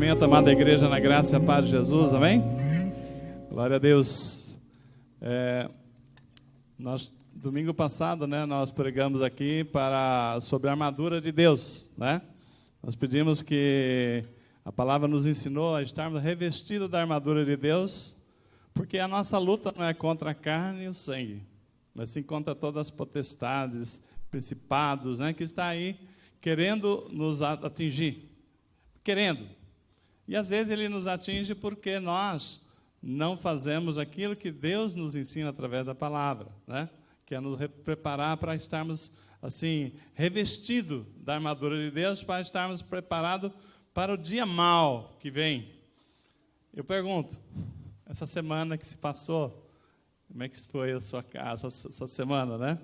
momento, amada igreja, na graça e a paz de Jesus, amém? Glória a Deus. Domingo passado, nós pregamos aqui sobre a armadura de Deus, Nós pedimos que a palavra nos ensinou a estarmos revestidos da armadura de Deus, porque a nossa luta não é contra a carne e o sangue, mas sim contra todas as potestades, principados, que está aí querendo nos atingir. Querendo. E às vezes ele nos atinge porque nós não fazemos aquilo que Deus nos ensina através da palavra, Que é nos preparar para estarmos, assim, revestidos da armadura de Deus, para estarmos preparados para o dia mau que vem. Eu pergunto, essa semana que se passou, como é que foi a sua casa, essa semana,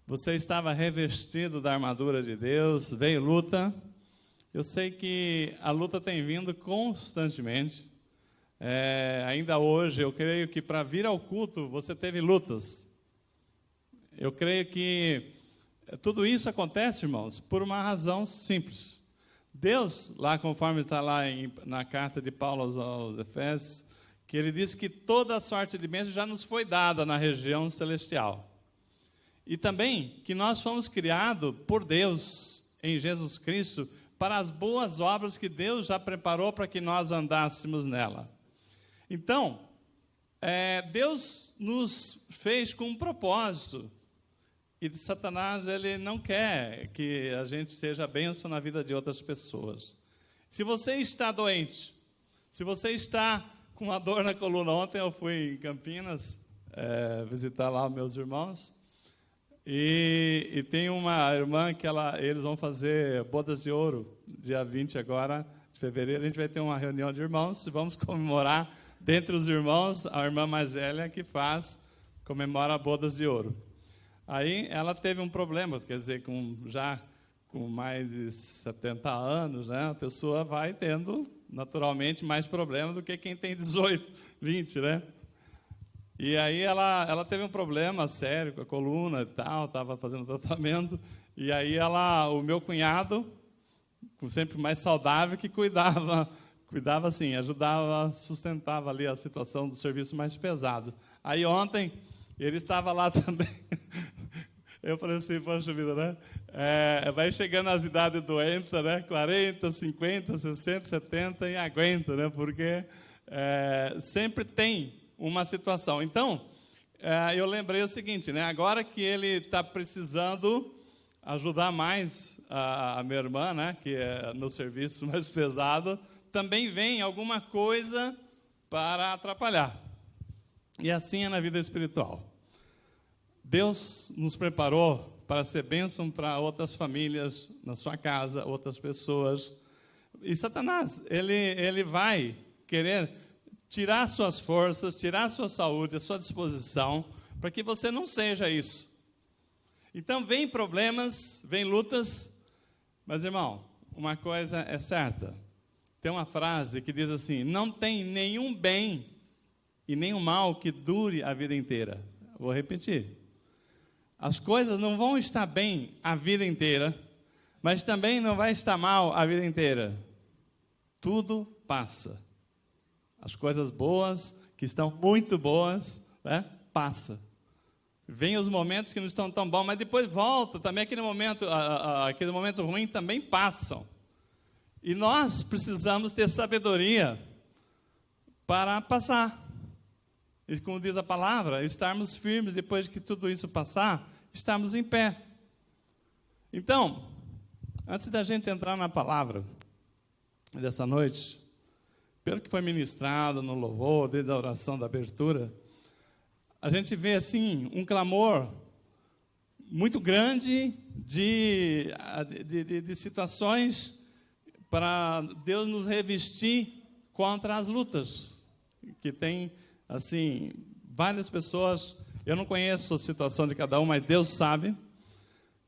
Você estava revestido da armadura de Deus, veio luta. Eu sei que a luta tem vindo constantemente. Ainda hoje, eu creio que para vir ao culto, você teve lutas. Eu creio que tudo isso acontece, irmãos, por uma razão simples. Deus, lá conforme está lá na carta de Paulo aos Efésios, que ele diz que toda a sorte de bênção já nos foi dada na região celestial. E também que nós fomos criados por Deus, em Jesus Cristo, para as boas obras que Deus já preparou para que nós andássemos nela. Então, Deus nos fez com um propósito. E Satanás, ele não quer que a gente seja bênção na vida de outras pessoas. Se você está doente, se você está com uma dor na coluna, ontem eu fui em Campinas visitar lá meus irmãos, e tem uma irmã que eles vão fazer bodas de ouro, dia 20 agora, de fevereiro, a gente vai ter uma reunião de irmãos, e vamos comemorar, dentre os irmãos, a irmã mais velha que comemora bodas de ouro. Aí ela teve um problema, quer dizer, já com mais de 70 anos, a pessoa vai tendo, naturalmente, mais problemas do que quem tem 18, 20, E aí ela teve um problema sério com a coluna e tal, estava fazendo tratamento, e aí o meu cunhado, sempre mais saudável, que cuidava assim, ajudava, sustentava ali a situação do serviço mais pesado. Aí ontem, ele estava lá também, eu falei assim, poxa vida, vai chegando as idades doentes, 40, 50, 60, 70, e aguenta, porque sempre tem uma situação. Então, eu lembrei o seguinte, agora que ele está precisando ajudar mais a minha irmã, que é no serviço mais pesado, também vem alguma coisa para atrapalhar. E assim é na vida espiritual. Deus nos preparou para ser bênção para outras famílias, na sua casa, outras pessoas. E Satanás, ele vai querer tirar suas forças, tirar sua saúde, a sua disposição, para que você não seja isso. Então, vem problemas, vem lutas, mas, irmão, uma coisa é certa. Tem uma frase que diz assim, não tem nenhum bem e nenhum mal que dure a vida inteira. Vou repetir. As coisas não vão estar bem a vida inteira, mas também não vai estar mal a vida inteira. Tudo passa. As coisas boas, que estão muito boas, passa. Vem os momentos que não estão tão bons, mas depois volta. Também aquele momento ruim também passam. E nós precisamos ter sabedoria para passar. E como diz a palavra, estarmos firmes depois que tudo isso passar, estarmos em pé. Então, antes da gente entrar na palavra dessa noite, pelo que foi ministrado no louvor, desde a oração da abertura, a gente vê, assim, um clamor muito grande de situações para Deus nos revestir contra as lutas, que tem, assim, várias pessoas, eu não conheço a situação de cada um, mas Deus sabe.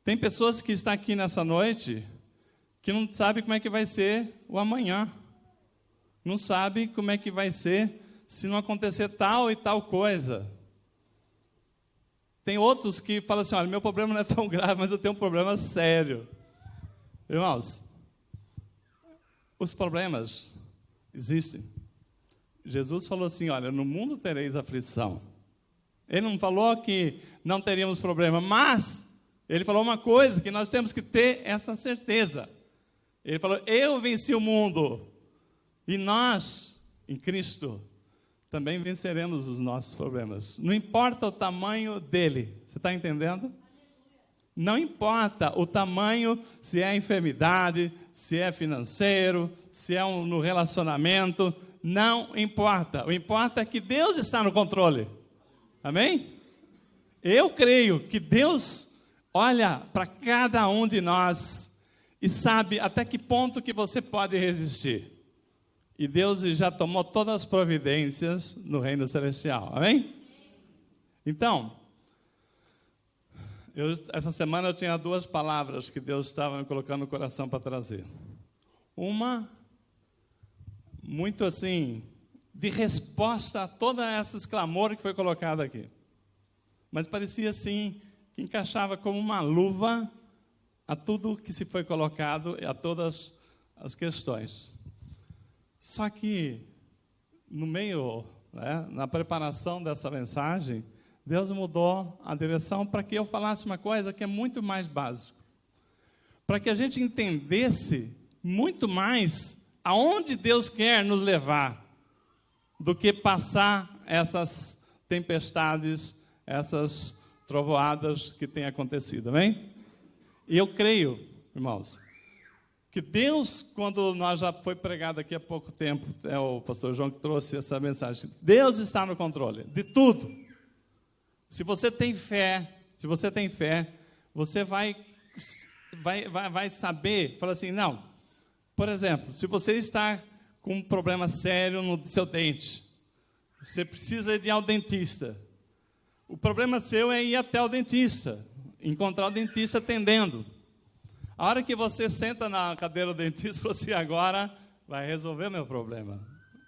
Tem pessoas que estão aqui nessa noite que não sabem como é que vai ser o amanhã. Não sabe como é que vai ser se não acontecer tal e tal coisa. Tem outros que falam assim, olha, meu problema não é tão grave, mas eu tenho um problema sério. Irmãos, os problemas Existe. Jesus falou assim, olha, no mundo tereis aflição. Ele não falou que não teríamos problema, mas ele falou uma coisa que nós temos que ter essa certeza. Ele falou, eu venci o mundo, e nós, em Cristo, também venceremos os nossos problemas. Não importa o tamanho dele, você está entendendo? Não importa o tamanho, se é enfermidade, se é financeiro, se é no relacionamento, não importa. O importa é que Deus está no controle. Amém? Eu creio que Deus olha para cada um de nós e sabe até que ponto que você pode resistir. E Deus já tomou todas as providências no reino celestial. Amém? Então, essa semana eu tinha 2 palavras que Deus estava me colocando no coração para trazer. Uma, muito assim, de resposta a todos esses clamores que foi colocado aqui. Mas parecia assim, que encaixava como uma luva a tudo que se foi colocado, a todas as questões. Só que, no meio, na preparação dessa mensagem, Deus mudou a direção para que eu falasse uma coisa que é muito mais básica. Para que a gente entendesse muito mais aonde Deus quer nos levar, do que passar essas tempestades, essas trovoadas que têm acontecido, amém? E eu creio, irmãos, que Deus, quando nós já foi pregado aqui há pouco tempo, é o pastor João que trouxe essa mensagem, Deus está no controle de tudo. Se você tem fé, você vai saber, fala assim, não, por exemplo, se você está com um problema sério no seu dente, você precisa ir ao dentista. O problema seu é ir até o dentista, encontrar o dentista atendendo. A hora que você senta na cadeira do dentista, você agora vai resolver o meu problema.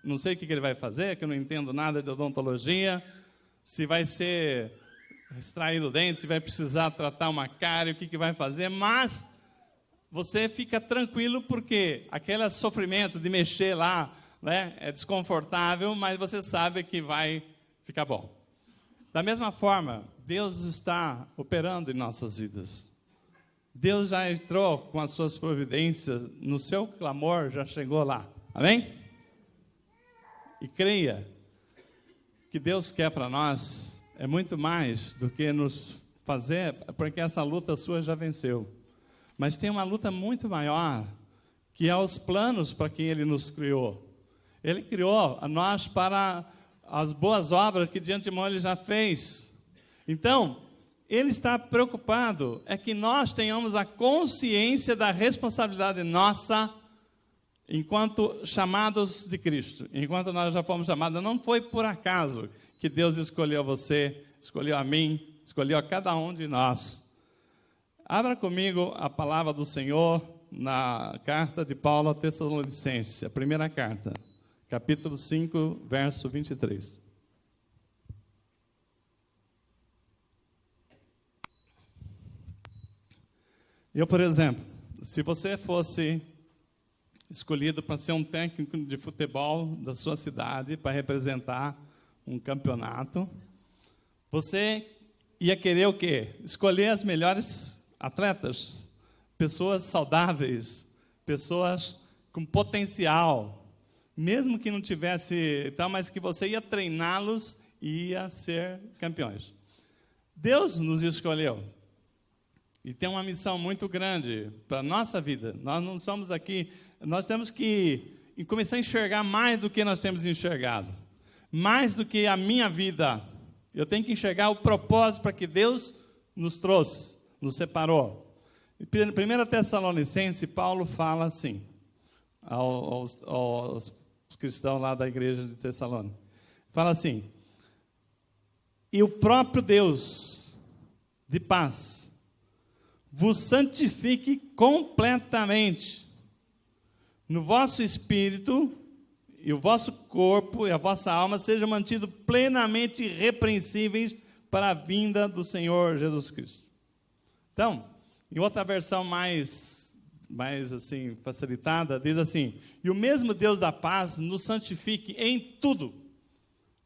Não sei o que ele vai fazer, que eu não entendo nada de odontologia, se vai ser extraído o dente, se vai precisar tratar uma cárie, o que vai fazer, mas você fica tranquilo porque aquele sofrimento de mexer lá, é desconfortável, mas você sabe que vai ficar bom. Da mesma forma, Deus está operando em nossas vidas. Deus já entrou com as suas providências, no seu clamor já chegou lá. Amém? E creia que Deus quer para nós é muito mais do que nos fazer, porque essa luta sua já venceu. Mas tem uma luta muito maior, que é os planos para quem Ele nos criou. Ele criou a nós para as boas obras que de antemão Ele já fez. Então, Ele está preocupado é que nós tenhamos a consciência da responsabilidade nossa enquanto chamados de Cristo. Enquanto nós já fomos chamados, não foi por acaso que Deus escolheu você, escolheu a mim, escolheu a cada um de nós. Abra comigo a palavra do Senhor na carta de Paulo a Tessalonicenses, a primeira carta, capítulo 5, verso 23. Eu, por exemplo, se você fosse escolhido para ser um técnico de futebol da sua cidade, para representar um campeonato, você ia querer o quê? Escolher as melhores atletas, pessoas saudáveis, pessoas com potencial, mesmo que não tivesse tal, mas que você ia treiná-los e ia ser campeões. Deus nos escolheu e tem uma missão muito grande para a nossa vida. Nós não somos aqui, nós temos que começar a enxergar mais do que nós temos enxergado, mais do que a minha vida. Eu tenho que enxergar o propósito para que Deus nos trouxe, nos separou. Em 1 Tessalonicenses, Paulo fala assim, aos cristãos lá da igreja de Tessalônica. Fala assim, e o próprio Deus de paz vos santifique completamente, no vosso espírito e o vosso corpo e a vossa alma sejam mantidos plenamente irrepreensíveis para a vinda do Senhor Jesus Cristo. Então, em outra versão mais mais assim, facilitada, diz assim: e o mesmo Deus da paz nos santifique em tudo,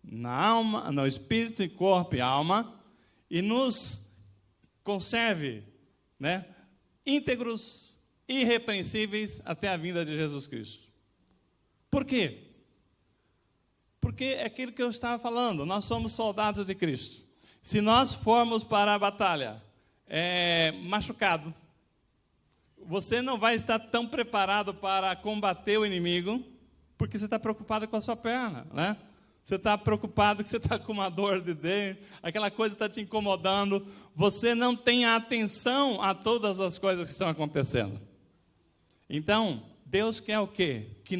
na alma, no espírito e corpo e alma, e nos conserve, né, íntegros, irrepreensíveis até a vinda de Jesus Cristo. Por quê? Porque é aquilo que eu estava falando, nós somos soldados de Cristo. Se nós formos para a batalha machucado, você não vai estar tão preparado para combater o inimigo, porque você está preocupado com a sua perna, né? Você está preocupado que você está com uma dor de dentro, aquela coisa está te incomodando, você não tem atenção a todas as coisas que estão acontecendo. Então, Deus quer o quê? Que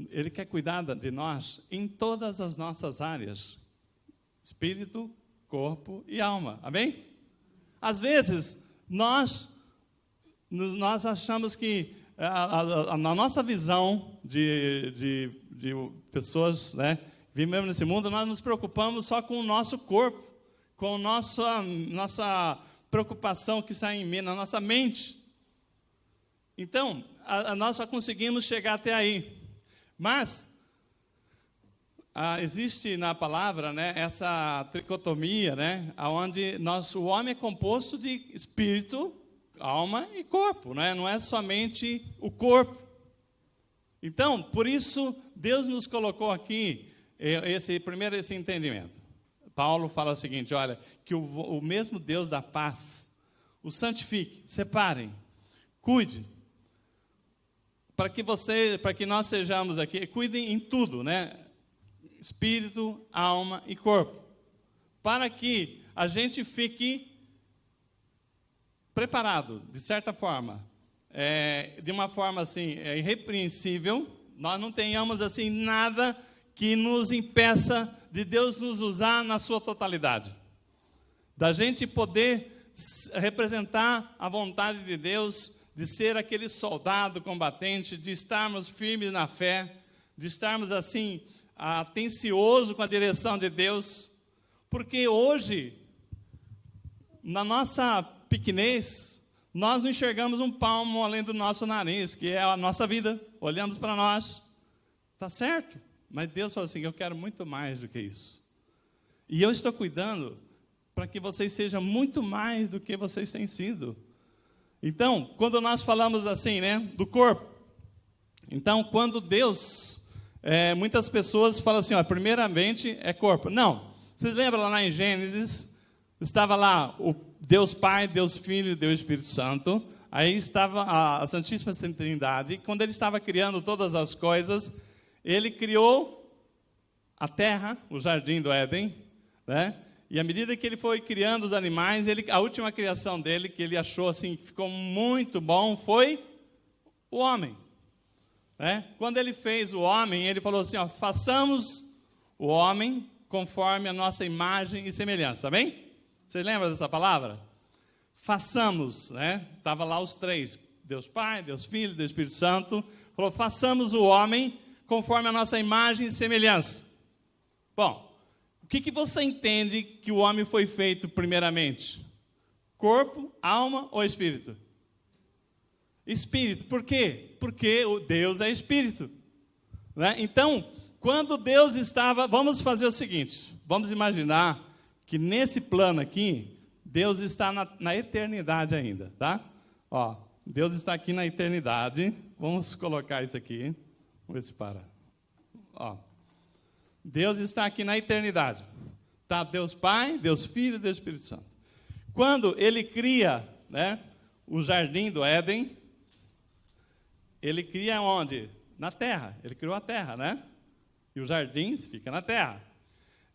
Ele quer cuidar de nós em todas as nossas áreas, espírito, corpo e alma, amém? Às vezes, nós achamos que na nossa visão de pessoas, né, vivemos nesse mundo, nós nos preocupamos só com o nosso corpo, com nossa preocupação que está na nossa mente. Então, nós só conseguimos chegar até aí. Mas existe na palavra, né, essa tricotomia, né, onde o homem é composto de espírito, alma e corpo, né? Não é somente o corpo. Então, por isso, Deus nos colocou aqui primeiro esse entendimento. Paulo fala o seguinte: olha, que o mesmo Deus da paz o santifique, separem, cuide, para que nós sejamos aqui, cuidem em tudo, né? Espírito, alma e corpo, para que a gente fique preparado, de certa forma, de uma forma assim, irrepreensível, nós não tenhamos assim nada que nos impeça de Deus nos usar na sua totalidade, da gente poder representar a vontade de Deus, de ser aquele soldado combatente, de estarmos firmes na fé, de estarmos assim, atencioso com a direção de Deus, porque hoje, na nossa pequenez, nós não enxergamos um palmo além do nosso nariz, que é a nossa vida, olhamos para nós, está certo, mas Deus falou assim: eu quero muito mais do que isso, e eu estou cuidando para que vocês sejam muito mais do que vocês têm sido. Então, quando nós falamos assim, né, do corpo, então, quando Deus, muitas pessoas falam assim, ó, primeiramente é corpo. Não, vocês lembram lá em Gênesis, estava lá o Deus Pai, Deus Filho e Deus Espírito Santo, aí estava a Santíssima Trindade, e quando ele estava criando todas as coisas, ele criou a terra, o jardim do Éden, né? E à medida que ele foi criando os animais, a última criação dele, que ele achou assim, que ficou muito bom, foi o homem. Né? Quando ele fez o homem, ele falou assim, ó, façamos o homem conforme a nossa imagem e semelhança, amém? Vocês lembram dessa palavra? Façamos, né? Estava lá os três, Deus Pai, Deus Filho, Deus Espírito Santo, falou, façamos o homem conforme a nossa imagem e semelhança. Bom, o que você entende que o homem foi feito primeiramente? Corpo, alma ou espírito? Espírito. Por quê? Porque o Deus é espírito. Né? Então, quando Deus estava... Vamos fazer o seguinte. Vamos imaginar que nesse plano aqui, Deus está na eternidade ainda. Tá? Ó, Deus está aqui na eternidade. Vamos colocar isso aqui. Vamos ver se para. Ó. Deus está aqui na eternidade. Tá? Deus Pai, Deus Filho e Deus Espírito Santo. Quando ele cria, né, o jardim do Éden, ele cria onde? Na terra. Ele criou a terra, né? E os jardins ficam na terra.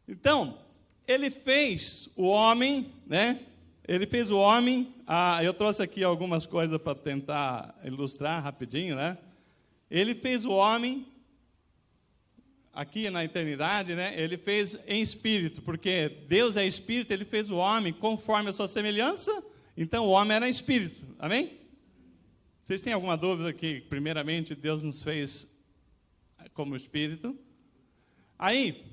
Então, ele fez o homem, né? Ele fez o homem. Eu trouxe aqui algumas coisas para tentar ilustrar rapidinho, né? Ele fez o homem aqui na eternidade, né? Ele fez em espírito, porque Deus é espírito, ele fez o homem conforme a sua semelhança, então o homem era espírito, amém? Vocês têm alguma dúvida que, primeiramente, Deus nos fez como espírito? Aí,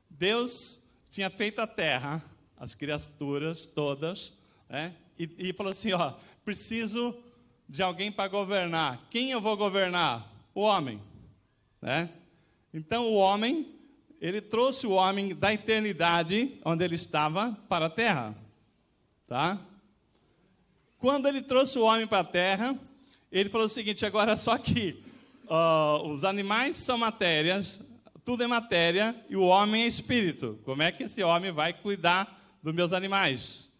Deus tinha feito a terra, as criaturas todas, né? E falou assim, ó, preciso de alguém para governar. Quem eu vou governar? O homem, né? Então o homem, ele trouxe o homem da eternidade, onde ele estava, para a terra, tá? Quando ele trouxe o homem para a terra, ele falou o seguinte: agora só que os animais são matérias, tudo é matéria, e o homem é espírito. Como é que esse homem vai cuidar dos meus animais?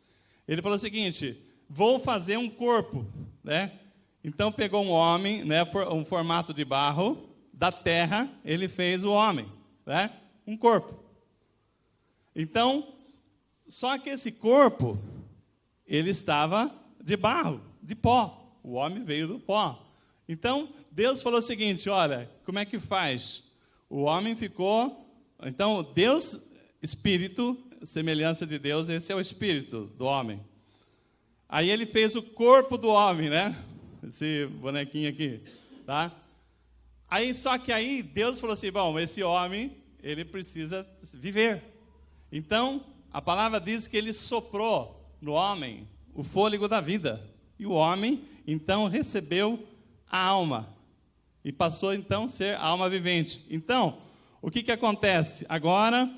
Ele falou o seguinte: vou fazer um corpo, né? Então pegou um homem, né, um formato de barro, da terra, ele fez o homem, né? Um corpo. Então, só que esse corpo, ele estava de barro, de pó. O homem veio do pó. Então, Deus falou o seguinte: olha, como é que faz? O homem ficou... Então, Deus, espírito, semelhança de Deus, esse é o espírito do homem. Aí ele fez o corpo do homem, né? Esse bonequinho aqui, tá? Aí, só que aí Deus falou assim: bom, esse homem, ele precisa viver. Então, a palavra diz que ele soprou no homem o fôlego da vida. E o homem, então, recebeu a alma. E passou, então, a ser alma vivente. Então, o que acontece? Agora,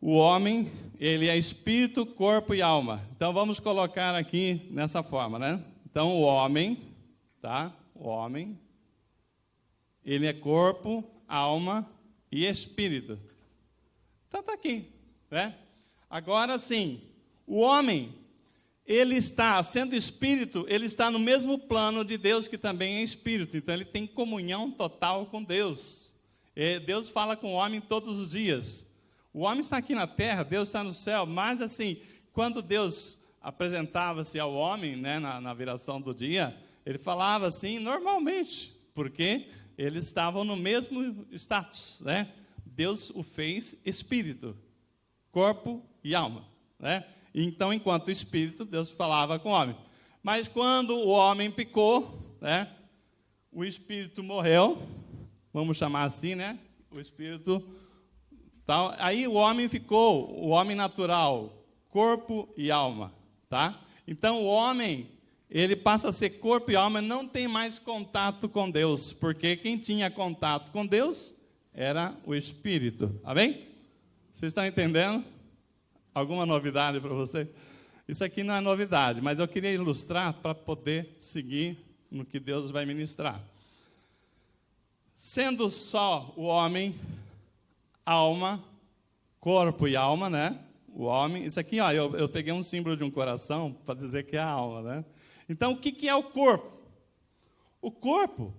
o homem, ele é espírito, corpo e alma. Então, vamos colocar aqui nessa forma, né? Então, o homem, tá? O homem, ele é corpo, alma e espírito. Então, está aqui, né? Agora, sim, o homem, ele está, sendo espírito, ele está no mesmo plano de Deus, que também é espírito. Então, ele tem comunhão total com Deus. Deus fala com o homem todos os dias. O homem está aqui na terra, Deus está no céu, mas assim, quando Deus apresentava-se ao homem, né, na viração do dia, ele falava assim normalmente, porque eles estavam no mesmo status, né? Deus o fez espírito, corpo e alma, né? Então, enquanto espírito, Deus falava com o homem. Mas quando o homem pecou, né, o espírito morreu, vamos chamar assim, né? O espírito tal. Aí o homem ficou, o homem natural, corpo e alma, tá? Então o homem, ele passa a ser corpo e alma, não tem mais contato com Deus, porque quem tinha contato com Deus era o espírito. Amém? Vocês estão entendendo? Alguma novidade para você? Isso aqui não é novidade, mas eu queria ilustrar para poder seguir no que Deus vai ministrar. Sendo só o homem, alma, corpo e alma, né? O homem, isso aqui, ó, eu peguei um símbolo de um coração para dizer que é a alma, né? Então, o que é o corpo? O corpo,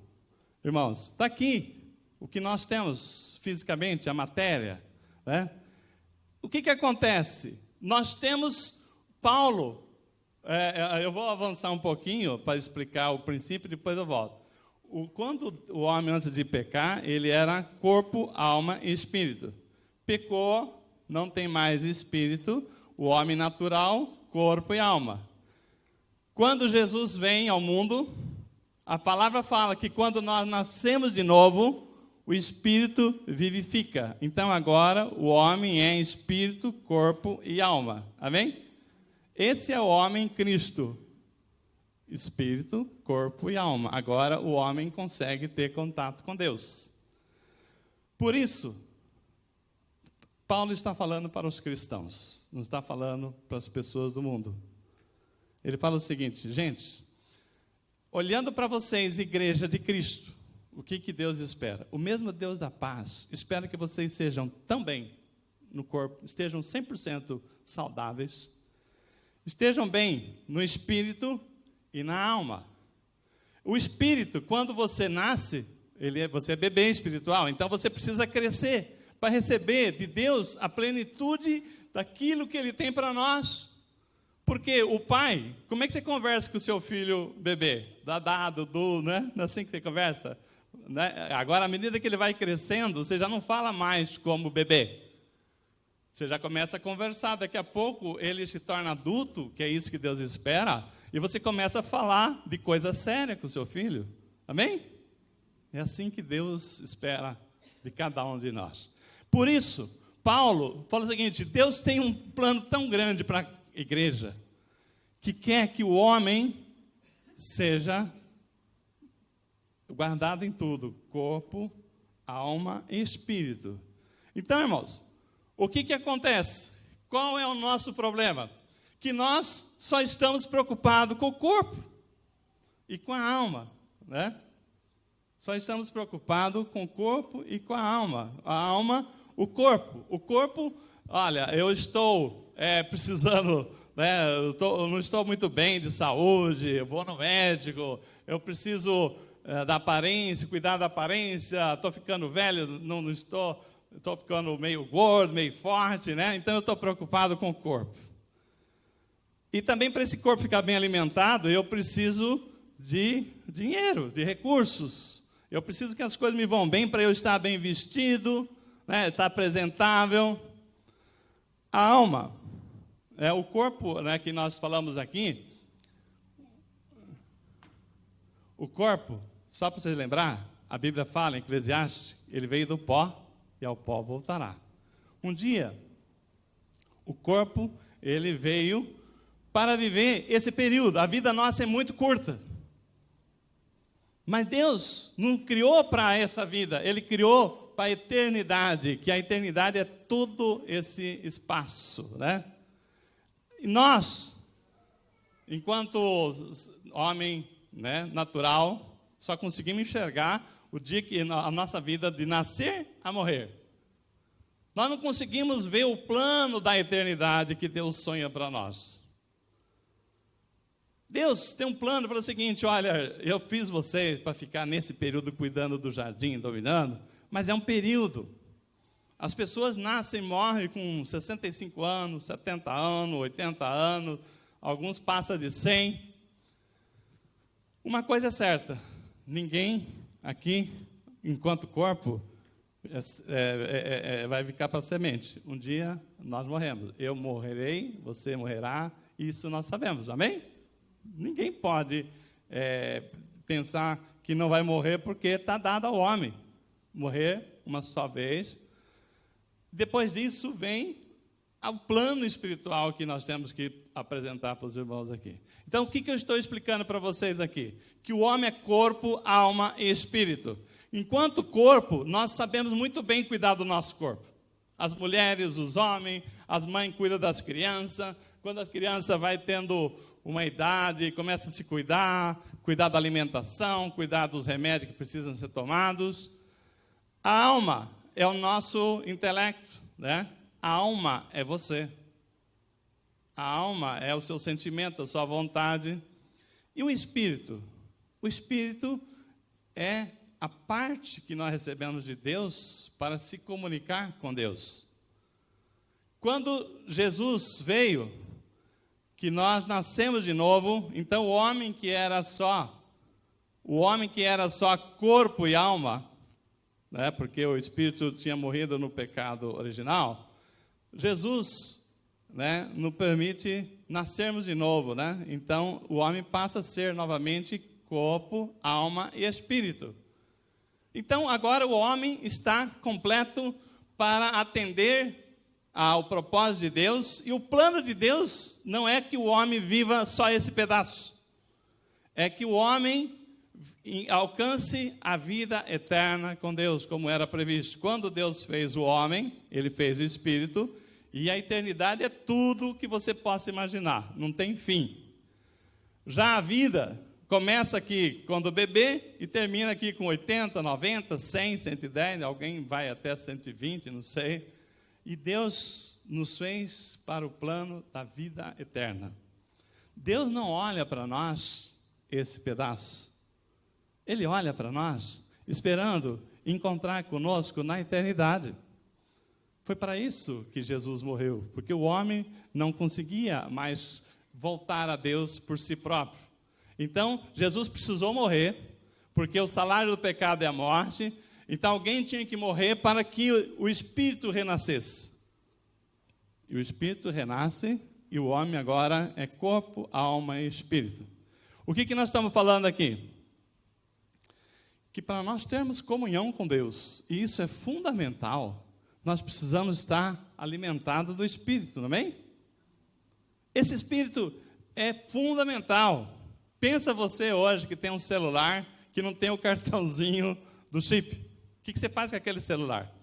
irmãos, está aqui. O que nós temos fisicamente, a matéria, né? O que acontece? Nós temos Paulo, eu vou avançar um pouquinho para explicar o princípio, depois eu volto. Quando o homem, antes de pecar, ele era corpo, alma e espírito. Pecou, não tem mais espírito, o homem natural, corpo e alma. Quando Jesus vem ao mundo, a palavra fala que quando nós nascemos de novo, o espírito vivifica. Então agora o homem é espírito, corpo e alma. Amém? Esse é o homem Cristo. Espírito, corpo e alma. Agora o homem consegue ter contato com Deus. Por isso, Paulo está falando para os cristãos, não está falando para as pessoas do mundo. Ele fala o seguinte: gente, olhando para vocês, igreja de Cristo, o que Deus espera? O mesmo Deus da paz espera que vocês sejam também no corpo, estejam 100% saudáveis, estejam bem no espírito e na alma. O espírito, quando você nasce, você é bebê espiritual, então você precisa crescer para receber de Deus a plenitude daquilo que Ele tem para nós. Porque o pai, como é que você conversa com o seu filho bebê? Dadá, Dudu, né? Não é assim que você conversa? Né? Agora, à medida que ele vai crescendo, você já não fala mais como bebê. Você já começa a conversar. Daqui a pouco ele se torna adulto, que é isso que Deus espera, e você começa a falar de coisa séria com o seu filho. Amém? É assim que Deus espera de cada um de nós. Por isso, Paulo fala o seguinte: Deus tem um plano tão grande para a igreja, que quer que o homem seja guardado em tudo, corpo, alma e espírito. Então, irmãos, o que acontece? Qual é o nosso problema? Que nós só estamos preocupados com o corpo e com a alma, né? Só estamos preocupados com o corpo e com a alma. A alma, o corpo. O corpo, olha, eu estou precisando, né? Eu não estou muito bem de saúde, eu vou no médico, eu preciso da aparência, cuidar da aparência, estou ficando velho, não estou ficando meio gordo, meio forte, né? Então eu estou preocupado com o corpo. E também para esse corpo ficar bem alimentado, eu preciso de dinheiro, de recursos. Eu preciso que as coisas me vão bem para eu estar bem vestido, né, estar apresentável. A alma, o corpo, né, que nós falamos aqui, o corpo, só para vocês lembrar, a Bíblia fala em Eclesiastes, ele veio do pó e ao pó voltará. Um dia, o corpo, ele veio para viver esse período. A vida nossa é muito curta. Mas Deus não criou para essa vida, Ele criou para a eternidade, que a eternidade é todo esse espaço, né? E nós, enquanto homem, né, natural, só conseguimos enxergar o dia que a nossa vida de nascer a morrer. Nós não conseguimos ver o plano da eternidade que Deus sonha para nós. Deus tem um plano para o seguinte: olha, eu fiz vocês para ficar nesse período cuidando do jardim, dominando, mas é um período. As pessoas nascem e morrem com 65 anos, 70 anos, 80 anos, alguns passam de 100. Uma coisa é certa, ninguém aqui, enquanto corpo, vai ficar para a semente. Um dia nós morremos. Eu morrerei, você morrerá, isso nós sabemos, amém? Ninguém pode pensar que não vai morrer porque está dado ao homem. Morrer uma só vez. Depois disso vem o plano espiritual que nós temos que apresentar para os irmãos aqui. Então, o que eu estou explicando para vocês aqui? Que o homem é corpo, alma e espírito. Enquanto corpo, nós sabemos muito bem cuidar do nosso corpo. As mulheres, os homens, as mães cuidam das crianças. Quando a criança vai tendo uma idade, começa a se cuidar da alimentação, cuidar dos remédios que precisam ser tomados. A alma é o nosso intelecto, né? A alma é você. A alma é o seu sentimento, a sua vontade. E o espírito? O espírito é a parte que nós recebemos de Deus para se comunicar com Deus. Quando Jesus veio, que nós nascemos de novo, então o homem que era só corpo e alma, né, porque o espírito tinha morrido no pecado original, Jesus, né, nos permite nascermos de novo, né? Então o homem passa a ser novamente corpo, alma e espírito. Então agora o homem está completo para atender ao propósito de Deus, e o plano de Deus não é que o homem viva só esse pedaço, é que o homem alcance a vida eterna com Deus, como era previsto. Quando Deus fez o homem, Ele fez o espírito, e a eternidade é tudo que você possa imaginar, não tem fim. Já a vida começa aqui quando bebê e termina aqui com 80, 90, 100, 110, alguém vai até 120, não sei. E Deus nos fez para o plano da vida eterna. Deus não olha para nós esse pedaço. Ele olha para nós esperando encontrar conosco na eternidade. Foi para isso que Jesus morreu, porque o homem não conseguia mais voltar a Deus por si próprio. Então, Jesus precisou morrer, porque o salário do pecado é a morte. Então, alguém tinha que morrer para que o Espírito renascesse. E o Espírito renasce, e o homem agora é corpo, alma e Espírito. O que nós estamos falando aqui? Que para nós termos comunhão com Deus, e isso é fundamental, nós precisamos estar alimentados do Espírito, não é? Esse Espírito é fundamental. Pensa você hoje que tem um celular que não tem o cartãozinho do chip. O que você faz com aquele celular?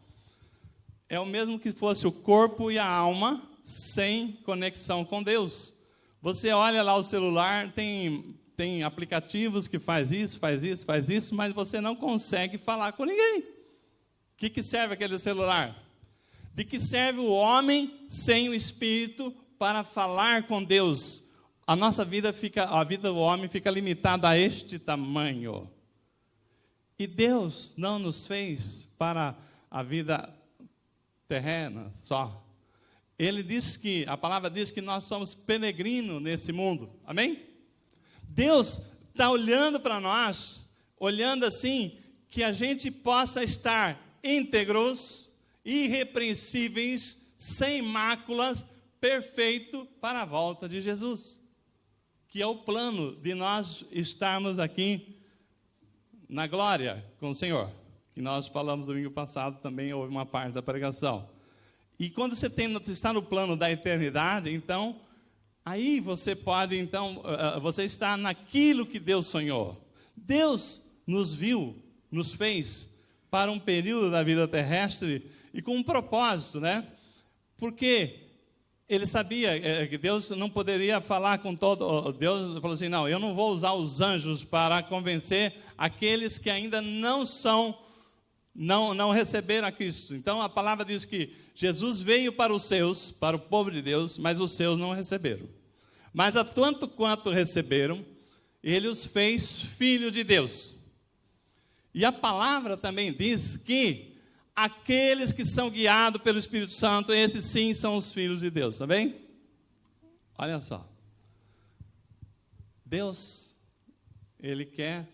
É o mesmo que fosse o corpo e a alma sem conexão com Deus. Você olha lá o celular, tem aplicativos que faz isso, mas você não consegue falar com ninguém. O que serve aquele celular? De que serve o homem sem o Espírito para falar com Deus? A vida do homem fica limitada a este tamanho. E Deus não nos fez para a vida terrena só. A palavra diz que nós somos peregrinos nesse mundo. Amém? Deus está olhando para nós, olhando assim, que a gente possa estar íntegros, irrepreensíveis, sem máculas, perfeito para a volta de Jesus. Que é o plano de nós estarmos aqui na glória com o Senhor. Que nós falamos domingo passado, também houve uma parte da pregação. E quando você está no plano da eternidade, então, aí você pode, você está naquilo que Deus sonhou. Deus nos viu, nos fez para um período da vida terrestre e com um propósito, né? Porque Ele sabia que Deus não poderia falar com todo... Deus falou assim, não, eu não vou usar os anjos para convencer aqueles que ainda não receberam a Cristo. Então, a palavra diz que Jesus veio para os seus, para o povo de Deus, mas os seus não receberam. Mas a tanto quanto receberam, Ele os fez filhos de Deus. E a palavra também diz que aqueles que são guiados pelo Espírito Santo, esses sim são os filhos de Deus, tá bem? Olha só. Deus, Ele quer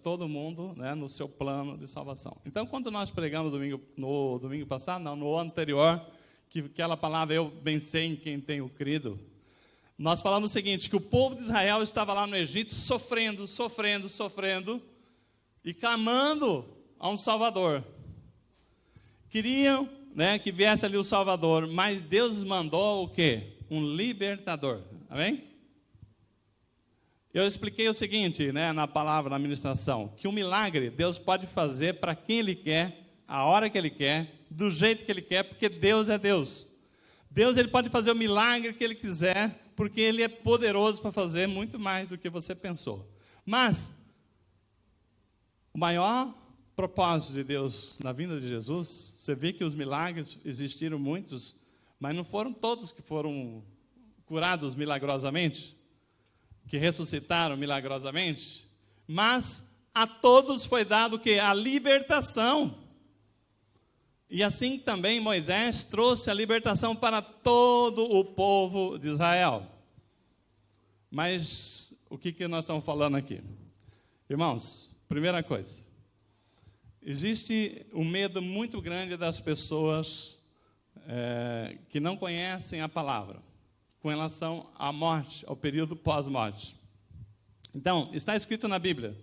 todo mundo, né, no seu plano de salvação. Então, quando nós pregamos no domingo passado, no ano anterior, que aquela palavra, eu bem sei em quem tenho crido, nós falamos o seguinte, que o povo de Israel estava lá no Egito sofrendo, e clamando a um Salvador. Queriam, né, que viesse ali o Salvador, mas Deus mandou o quê? Um libertador. Amém? Eu expliquei o seguinte, né, na palavra, na ministração, que o milagre Deus pode fazer para quem Ele quer, a hora que Ele quer, do jeito que Ele quer, porque Deus é Deus. Deus, Ele pode fazer o milagre que Ele quiser, porque Ele é poderoso para fazer muito mais do que você pensou. Mas, o maior propósito de Deus na vinda de Jesus, você vê que os milagres existiram muitos, mas não foram todos que foram curados milagrosamente, que ressuscitaram milagrosamente, mas a todos foi dado o quê? A libertação. E assim também Moisés trouxe a libertação para todo o povo de Israel. Mas o que nós estamos falando aqui? Irmãos, primeira coisa, existe um medo muito grande das pessoas que não conhecem a palavra, com relação à morte, ao período pós-morte. Então, está escrito na Bíblia,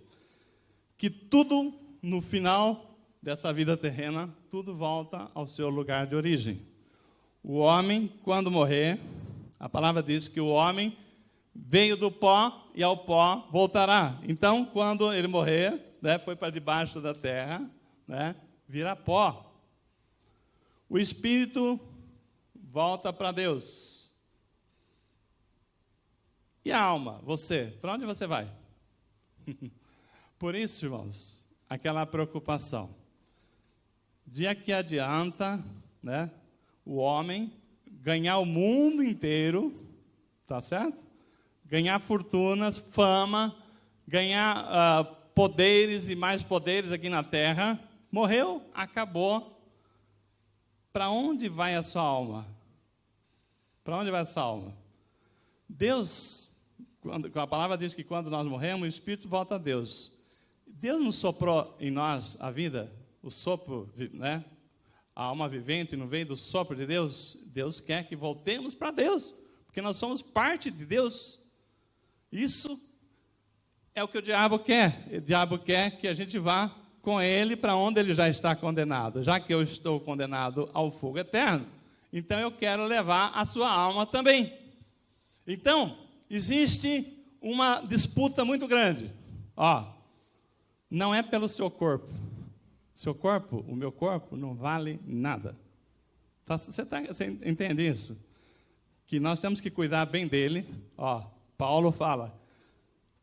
que tudo no final dessa vida terrena, tudo volta ao seu lugar de origem. O homem, quando morrer, a palavra diz que o homem veio do pó e ao pó voltará. Então, quando ele morrer, né, foi para debaixo da terra, né, vira pó. O espírito volta para Deus. E a alma, você, para onde você vai? Por isso, irmãos, aquela preocupação. De que adianta, né, o homem ganhar o mundo inteiro, tá certo? Ganhar fortunas, fama, ganhar poderes e mais poderes aqui na terra. Morreu, acabou. Para onde vai a sua alma? Para onde vai a sua alma? Deus, a palavra diz que quando nós morremos, o Espírito volta a Deus. Deus não soprou em nós a vida, o sopro, né? A alma vivente não veio do sopro de Deus. Deus quer que voltemos para Deus, porque nós somos parte de Deus. Isso é o que o diabo quer. O diabo quer que a gente vá com ele para onde ele já está condenado. Já que eu estou condenado ao fogo eterno, então eu quero levar a sua alma também. Então, existe uma disputa muito grande. Não é pelo seu corpo. Seu corpo, o meu corpo, não vale nada. Você entende isso? Que nós temos que cuidar bem dele. Paulo fala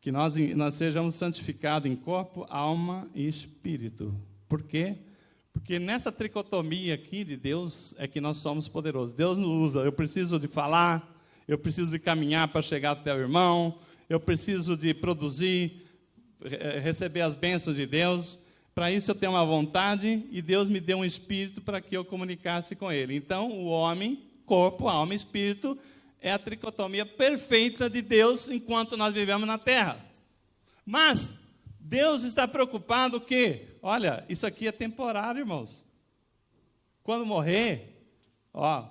que nós sejamos santificados em corpo, alma e espírito. Por quê? Porque nessa tricotomia aqui de Deus é que nós somos poderosos. Deus nos usa. Eu preciso de falar, eu preciso de caminhar para chegar até o irmão, eu preciso de produzir, receber as bênçãos de Deus. Para isso eu tenho uma vontade e Deus me deu um espírito para que eu comunicasse com ele. Então, o homem, corpo, alma e espírito, é a tricotomia perfeita de Deus enquanto nós vivemos na terra. Mas Deus está preocupado que, olha, isso aqui é temporário, irmãos. Quando morrer,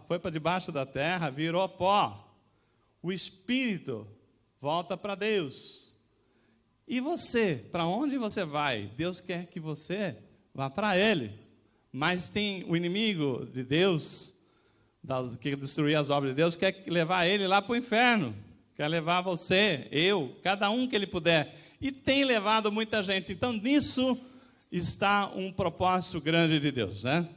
foi para debaixo da terra, virou pó. O espírito volta para Deus. E você, para onde você vai? Deus quer que você vá para Ele. Mas tem o inimigo de Deus, que destruir as obras de Deus, quer levar ele lá para o inferno. Quer levar você, eu, cada um que ele puder. E tem levado muita gente. Então, nisso está um propósito grande de Deus, né?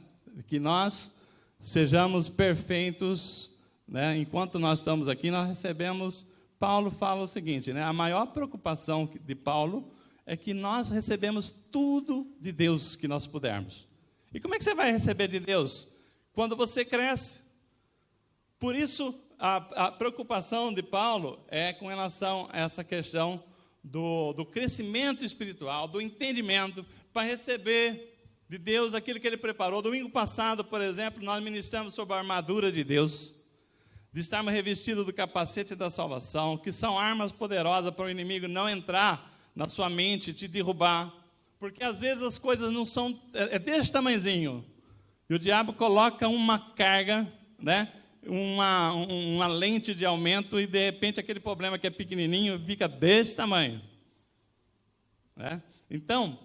Que nós sejamos perfeitos, né? Enquanto nós estamos aqui, nós recebemos... Paulo fala o seguinte, né? A maior preocupação de Paulo é que nós recebemos tudo de Deus que nós pudermos. E como é que você vai receber de Deus? Quando você cresce. Por isso, a preocupação de Paulo é com relação a essa questão do crescimento espiritual, do entendimento, para receber de Deus aquilo que Ele preparou. Domingo passado, por exemplo, nós ministramos sobre a armadura de Deus, de estarmos revestidos do capacete da salvação, que são armas poderosas para o inimigo não entrar na sua mente e te derrubar, porque às vezes as coisas não são, desse tamanhozinho, e o diabo coloca uma carga, né, uma lente de aumento, e de repente aquele problema que é pequenininho fica desse tamanho, né? Então,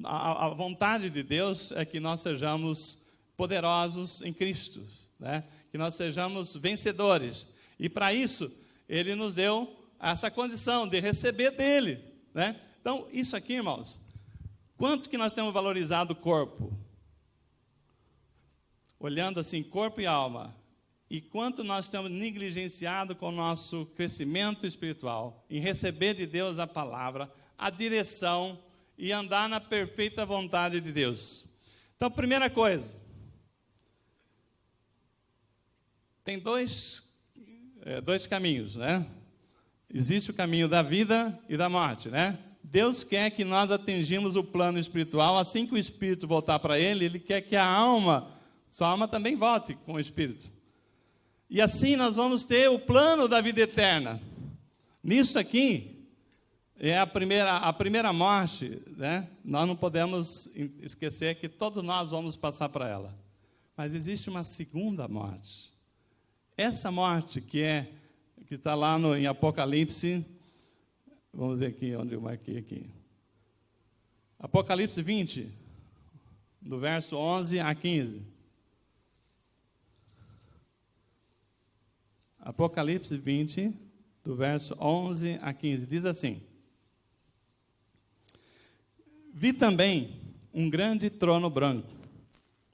a vontade de Deus é que nós sejamos poderosos em Cristo, né? Que nós sejamos vencedores. E para isso, Ele nos deu essa condição de receber dEle, né? Então, isso aqui, irmãos, quanto que nós temos valorizado o corpo? Olhando assim, corpo e alma. E quanto nós temos negligenciado com o nosso crescimento espiritual, em receber de Deus a palavra, a direção e andar na perfeita vontade de Deus. Então, primeira coisa, tem dois caminhos, né? Existe o caminho da vida e da morte, né? Deus quer que nós atingimos o plano espiritual, assim que o espírito voltar para Ele, Ele quer que sua alma também volte com o espírito. E assim nós vamos ter o plano da vida eterna. Nisso aqui, é a primeira morte, né? Nós não podemos esquecer que todos nós vamos passar para ela. Mas existe uma segunda morte. Essa morte que está lá em Apocalipse, vamos ver aqui onde eu marquei aqui. Apocalipse 20, do verso 11 a 15. Apocalipse 20, do verso 11 a 15, diz assim: Vi também um grande trono branco,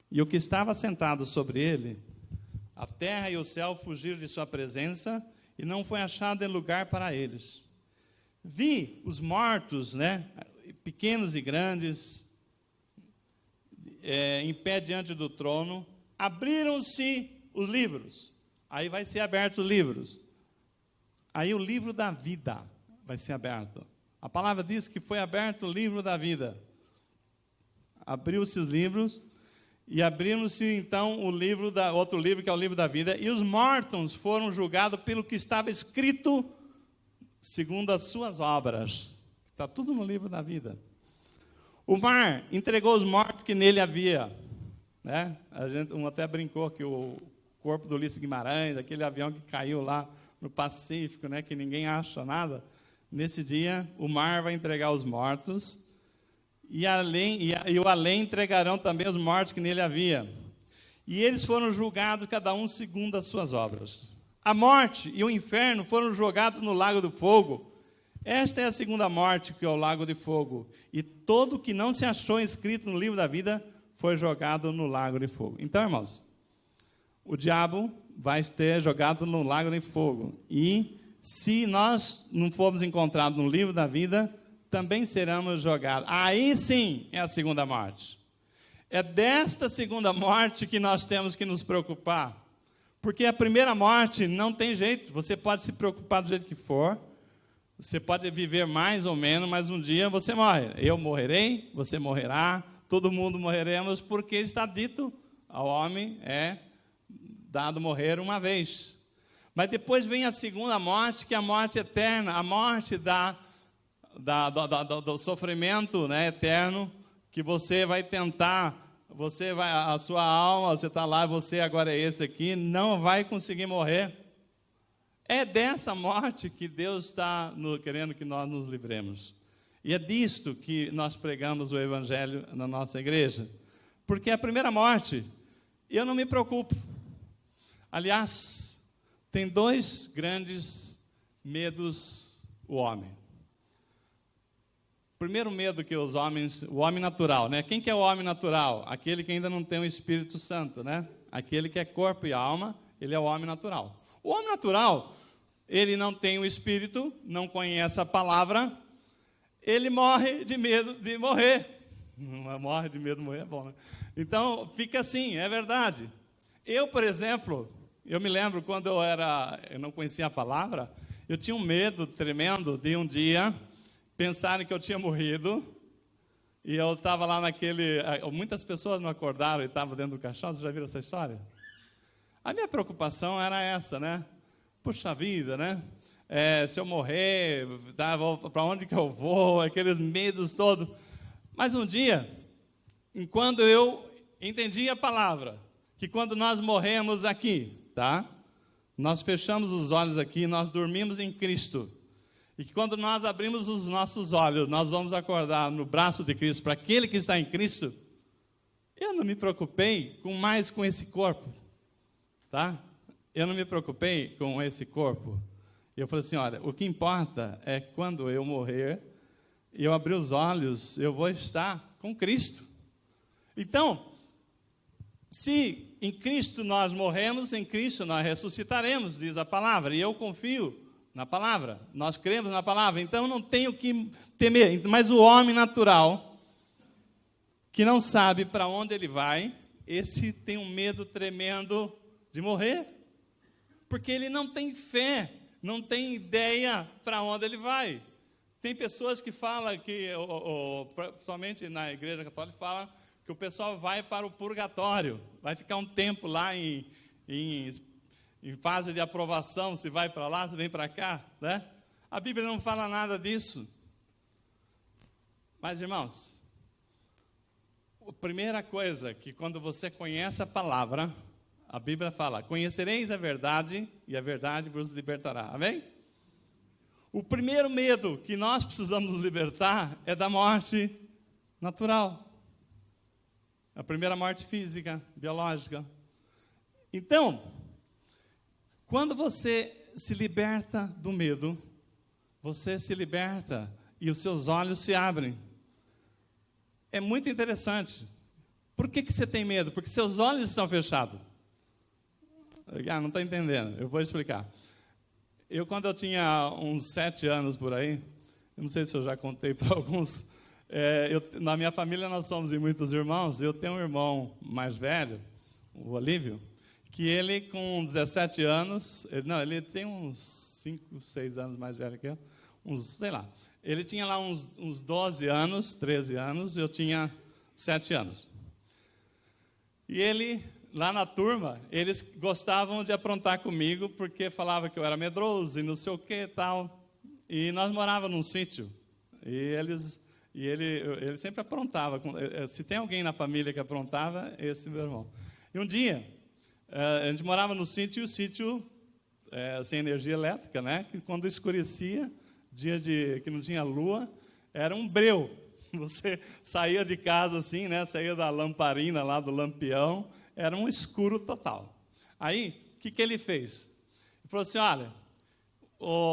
e o que estava sentado sobre ele, a terra e o céu fugiram de sua presença, e não foi achado lugar para eles. Vi os mortos, né, pequenos e grandes, em pé diante do trono, abriram-se os livros. Aí vai ser aberto os livros. Aí o livro da vida vai ser aberto. A palavra diz que foi aberto o livro da vida. Abriu-se os livros, e abriram-se então outro livro, que é o livro da vida, e os mortos foram julgados pelo que estava escrito segundo as suas obras. Está tudo no livro da vida. O mar entregou os mortos que nele havia, né? Até brincou que o corpo do Ulisses Guimarães, aquele avião que caiu lá no Pacífico, né, que ninguém acha nada, nesse dia o mar vai entregar os mortos, e o além entregarão também os mortos que nele havia. E eles foram julgados, cada um segundo as suas obras. A morte e o inferno foram jogados no lago do fogo. Esta é a segunda morte, que é o lago de fogo. E todo que não se achou inscrito no livro da vida foi jogado no lago de fogo. Então, irmãos, o diabo vai ser jogado no lago de fogo. E se nós não formos encontrados no livro da vida, também seremos jogados. Aí sim é a segunda morte. É desta segunda morte que nós temos que nos preocupar. Porque a primeira morte não tem jeito. Você pode se preocupar do jeito que for. Você pode viver mais ou menos, mas um dia você morre. Eu morrerei, você morrerá, todo mundo morreremos, porque está dito, ao homem é dado morrer uma vez. Mas depois vem a segunda morte, que é a morte eterna, a morte do sofrimento, né, eterno, que você vai tentar, a sua alma, você está lá, você agora é esse aqui, não vai conseguir morrer. É dessa morte que Deus está querendo que nós nos livremos. E é disto que nós pregamos o Evangelho na nossa igreja. Porque a primeira morte, eu não me preocupo. Aliás, tem dois grandes medos o homem. O primeiro medo que os homens, o homem natural, né? Quem que é o homem natural? Aquele que ainda não tem o Espírito Santo, né? Aquele que é corpo e alma, ele é o homem natural. O homem natural, ele não tem o Espírito, não conhece a palavra, ele morre de medo de morrer. Morre de medo de morrer é bom, né? Então, fica assim, é verdade. Eu, por exemplo, eu me lembro quando eu não conhecia a palavra, eu tinha um medo tremendo de um dia pensarem que eu tinha morrido, e eu estava lá muitas pessoas não acordaram e estavam dentro do caixão. Vocês já viram essa história? A minha preocupação era essa, né? Puxa vida, né? Se eu morrer, para onde que eu vou? Aqueles medos todos. Mas um dia, enquanto eu entendi a palavra, que quando nós morremos aqui, tá? Nós fechamos os olhos aqui, nós dormimos em Cristo. E que quando nós abrimos os nossos olhos, nós vamos acordar no braço de Cristo, para aquele que está em Cristo. Eu não me preocupei mais com esse corpo, tá? Eu não me preocupei com esse corpo. Eu falei assim, olha, o que importa é quando eu morrer, e eu abrir os olhos, eu vou estar com Cristo. Então, se em Cristo nós morremos, em Cristo nós ressuscitaremos, diz a palavra, e eu confio na palavra, nós cremos na palavra, então não tenho que temer. Mas o homem natural, que não sabe para onde ele vai, esse tem um medo tremendo de morrer. Porque ele não tem fé, não tem ideia para onde ele vai. Tem pessoas que falam que, somente na igreja católica, falam que o pessoal vai para o purgatório, vai ficar um tempo lá em fase de aprovação, se vai para lá, se vem para cá, né? A Bíblia não fala nada disso. Mas, irmãos, a primeira coisa que quando você conhece a palavra, a Bíblia fala, conhecereis a verdade e a verdade vos libertará. Amém? O primeiro medo que nós precisamos nos libertar é da morte natural. A primeira morte física, biológica. Então, quando você se liberta do medo, você se liberta e os seus olhos se abrem. É muito interessante. Por que você tem medo? Porque seus olhos estão fechados. Não estou entendendo, eu vou explicar. Quando eu tinha uns 7 anos por aí, eu não sei se eu já contei para alguns, na minha família nós somos em muitos irmãos, eu tenho um irmão mais velho, o Olívio, que ele com 17 anos, ele tem uns 5, 6 anos mais velho que eu, sei lá, ele tinha lá uns 12 anos, 13 anos, eu tinha 7 anos. E ele, lá na turma, eles gostavam de aprontar comigo, porque falava que eu era medroso e não sei o que e tal. E nós morávamos num sítio, e ele sempre aprontava. Se tem alguém na família que aprontava, esse meu irmão. E um dia, a gente morava no sítio, e o sítio sem energia elétrica, né? Que quando escurecia, dia que não tinha lua, era um breu. Você saía de casa assim, né? Saía da lamparina lá, do lampião, era um escuro total. Aí, o que ele fez? Ele falou assim, olha,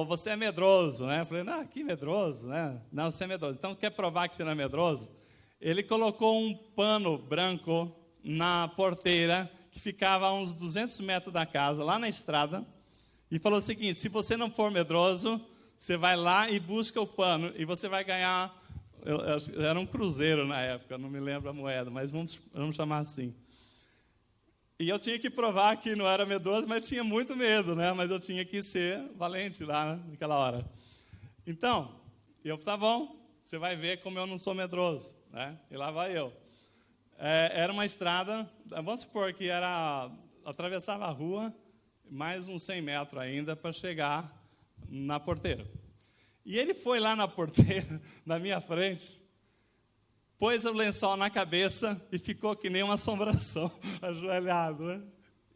você é medroso, né? Eu falei, não, que medroso, né? Não, você é medroso. Então, quer provar que você não é medroso? Ele colocou um pano branco na porteira, que ficava a uns 200 metros da casa, lá na estrada, e falou o seguinte, se você não for medroso, você vai lá e busca o pano, e você vai ganhar, era um cruzeiro na época, não me lembro a moeda, mas vamos chamar assim. E eu tinha que provar que não era medroso, mas tinha muito medo, né? Mas eu tinha que ser valente lá, naquela hora. Então, tá bom, você vai ver como eu não sou medroso, né? E lá vai eu. Era uma estrada, vamos supor que atravessava a rua, mais uns 100 metros ainda, para chegar na porteira. E ele foi lá na porteira, na minha frente, pôs o lençol na cabeça e ficou que nem uma assombração, ajoelhado, né?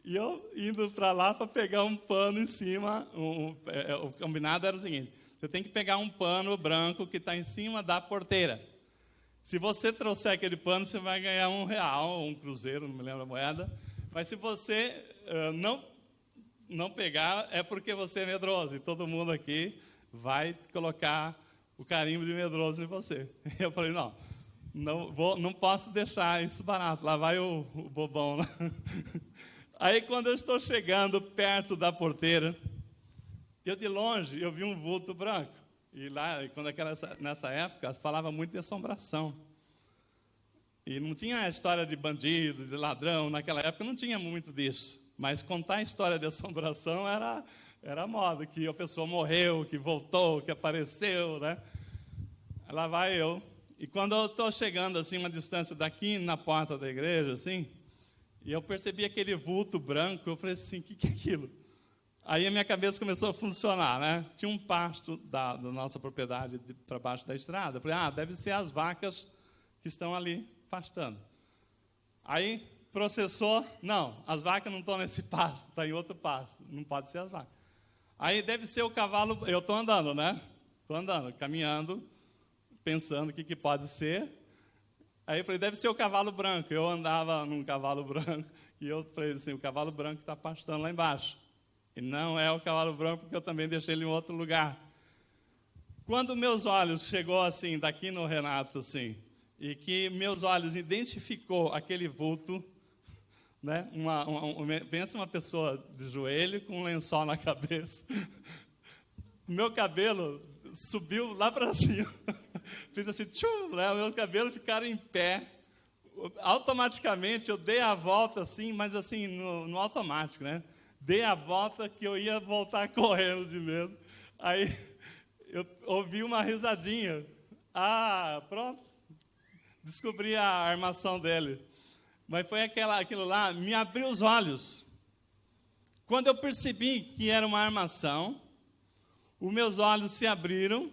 E eu indo para lá para pegar um pano em cima, o combinado era o seguinte, você tem que pegar um pano branco que está em cima da porteira. Se você trouxer aquele pano, você vai ganhar R$1, um cruzeiro, não me lembro a moeda, mas se você não pegar, é porque você é medroso, e todo mundo aqui vai colocar o carimbo de medroso em você. E eu falei, não posso deixar isso barato, lá vai o bobão. Lá. Aí, quando eu estou chegando perto da porteira, de longe, eu vi um vulto branco. E lá, nessa época, falava muito de assombração. E não tinha a história de bandido, de ladrão, naquela época não tinha muito disso. Mas contar a história de assombração era moda, que a pessoa morreu, que voltou, que apareceu, né? Lá vai eu. E quando eu estou chegando, assim, uma distância daqui, na porta da igreja, assim, e eu percebi aquele vulto branco, eu falei assim, o que é aquilo? Aí a minha cabeça começou a funcionar, né? Tinha um pasto da nossa propriedade para baixo da estrada. Eu falei, deve ser as vacas que estão ali pastando. Aí processou, não, as vacas não estão nesse pasto, está em outro pasto, não pode ser as vacas. Aí deve ser o cavalo, eu estou andando, né? Estou andando, caminhando, pensando o que pode ser. Aí eu falei, deve ser o cavalo branco. Eu andava num cavalo branco, e eu falei assim, o cavalo branco está pastando lá embaixo. E não é o cavalo branco, porque eu também deixei ele em outro lugar. Quando meus olhos chegou assim, daqui no Renato, assim, e que meus olhos identificou aquele vulto, né? Pensa uma pessoa de joelho com um lençol na cabeça. Meu cabelo subiu lá para cima. Fiz assim, tchum, né? Meus cabelos ficaram em pé. Automaticamente eu dei a volta assim, mas assim, no automático, né? Dei a volta que eu ia voltar correndo de medo. Aí eu ouvi uma risadinha. Pronto. Descobri a armação dele. Mas foi aquilo lá, me abriu os olhos. Quando eu percebi que era uma armação, os meus olhos se abriram,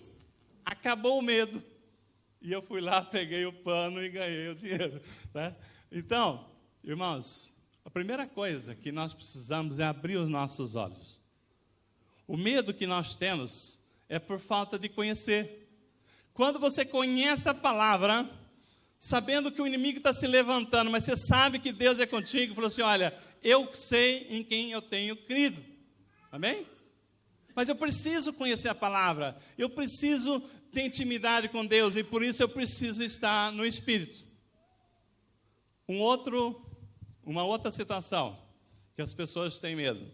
acabou o medo. E eu fui lá, peguei o pano e ganhei o dinheiro. Né? Então, irmãos, a primeira coisa que nós precisamos é abrir os nossos olhos. O medo que nós temos é por falta de conhecer. Quando você conhece a palavra, sabendo que o inimigo está se levantando, mas você sabe que Deus é contigo, falou assim, olha, eu sei em quem eu tenho crido. Amém? Mas eu preciso conhecer a palavra, eu preciso ter intimidade com Deus, e por isso eu preciso estar no Espírito. Uma outra situação, que as pessoas têm medo.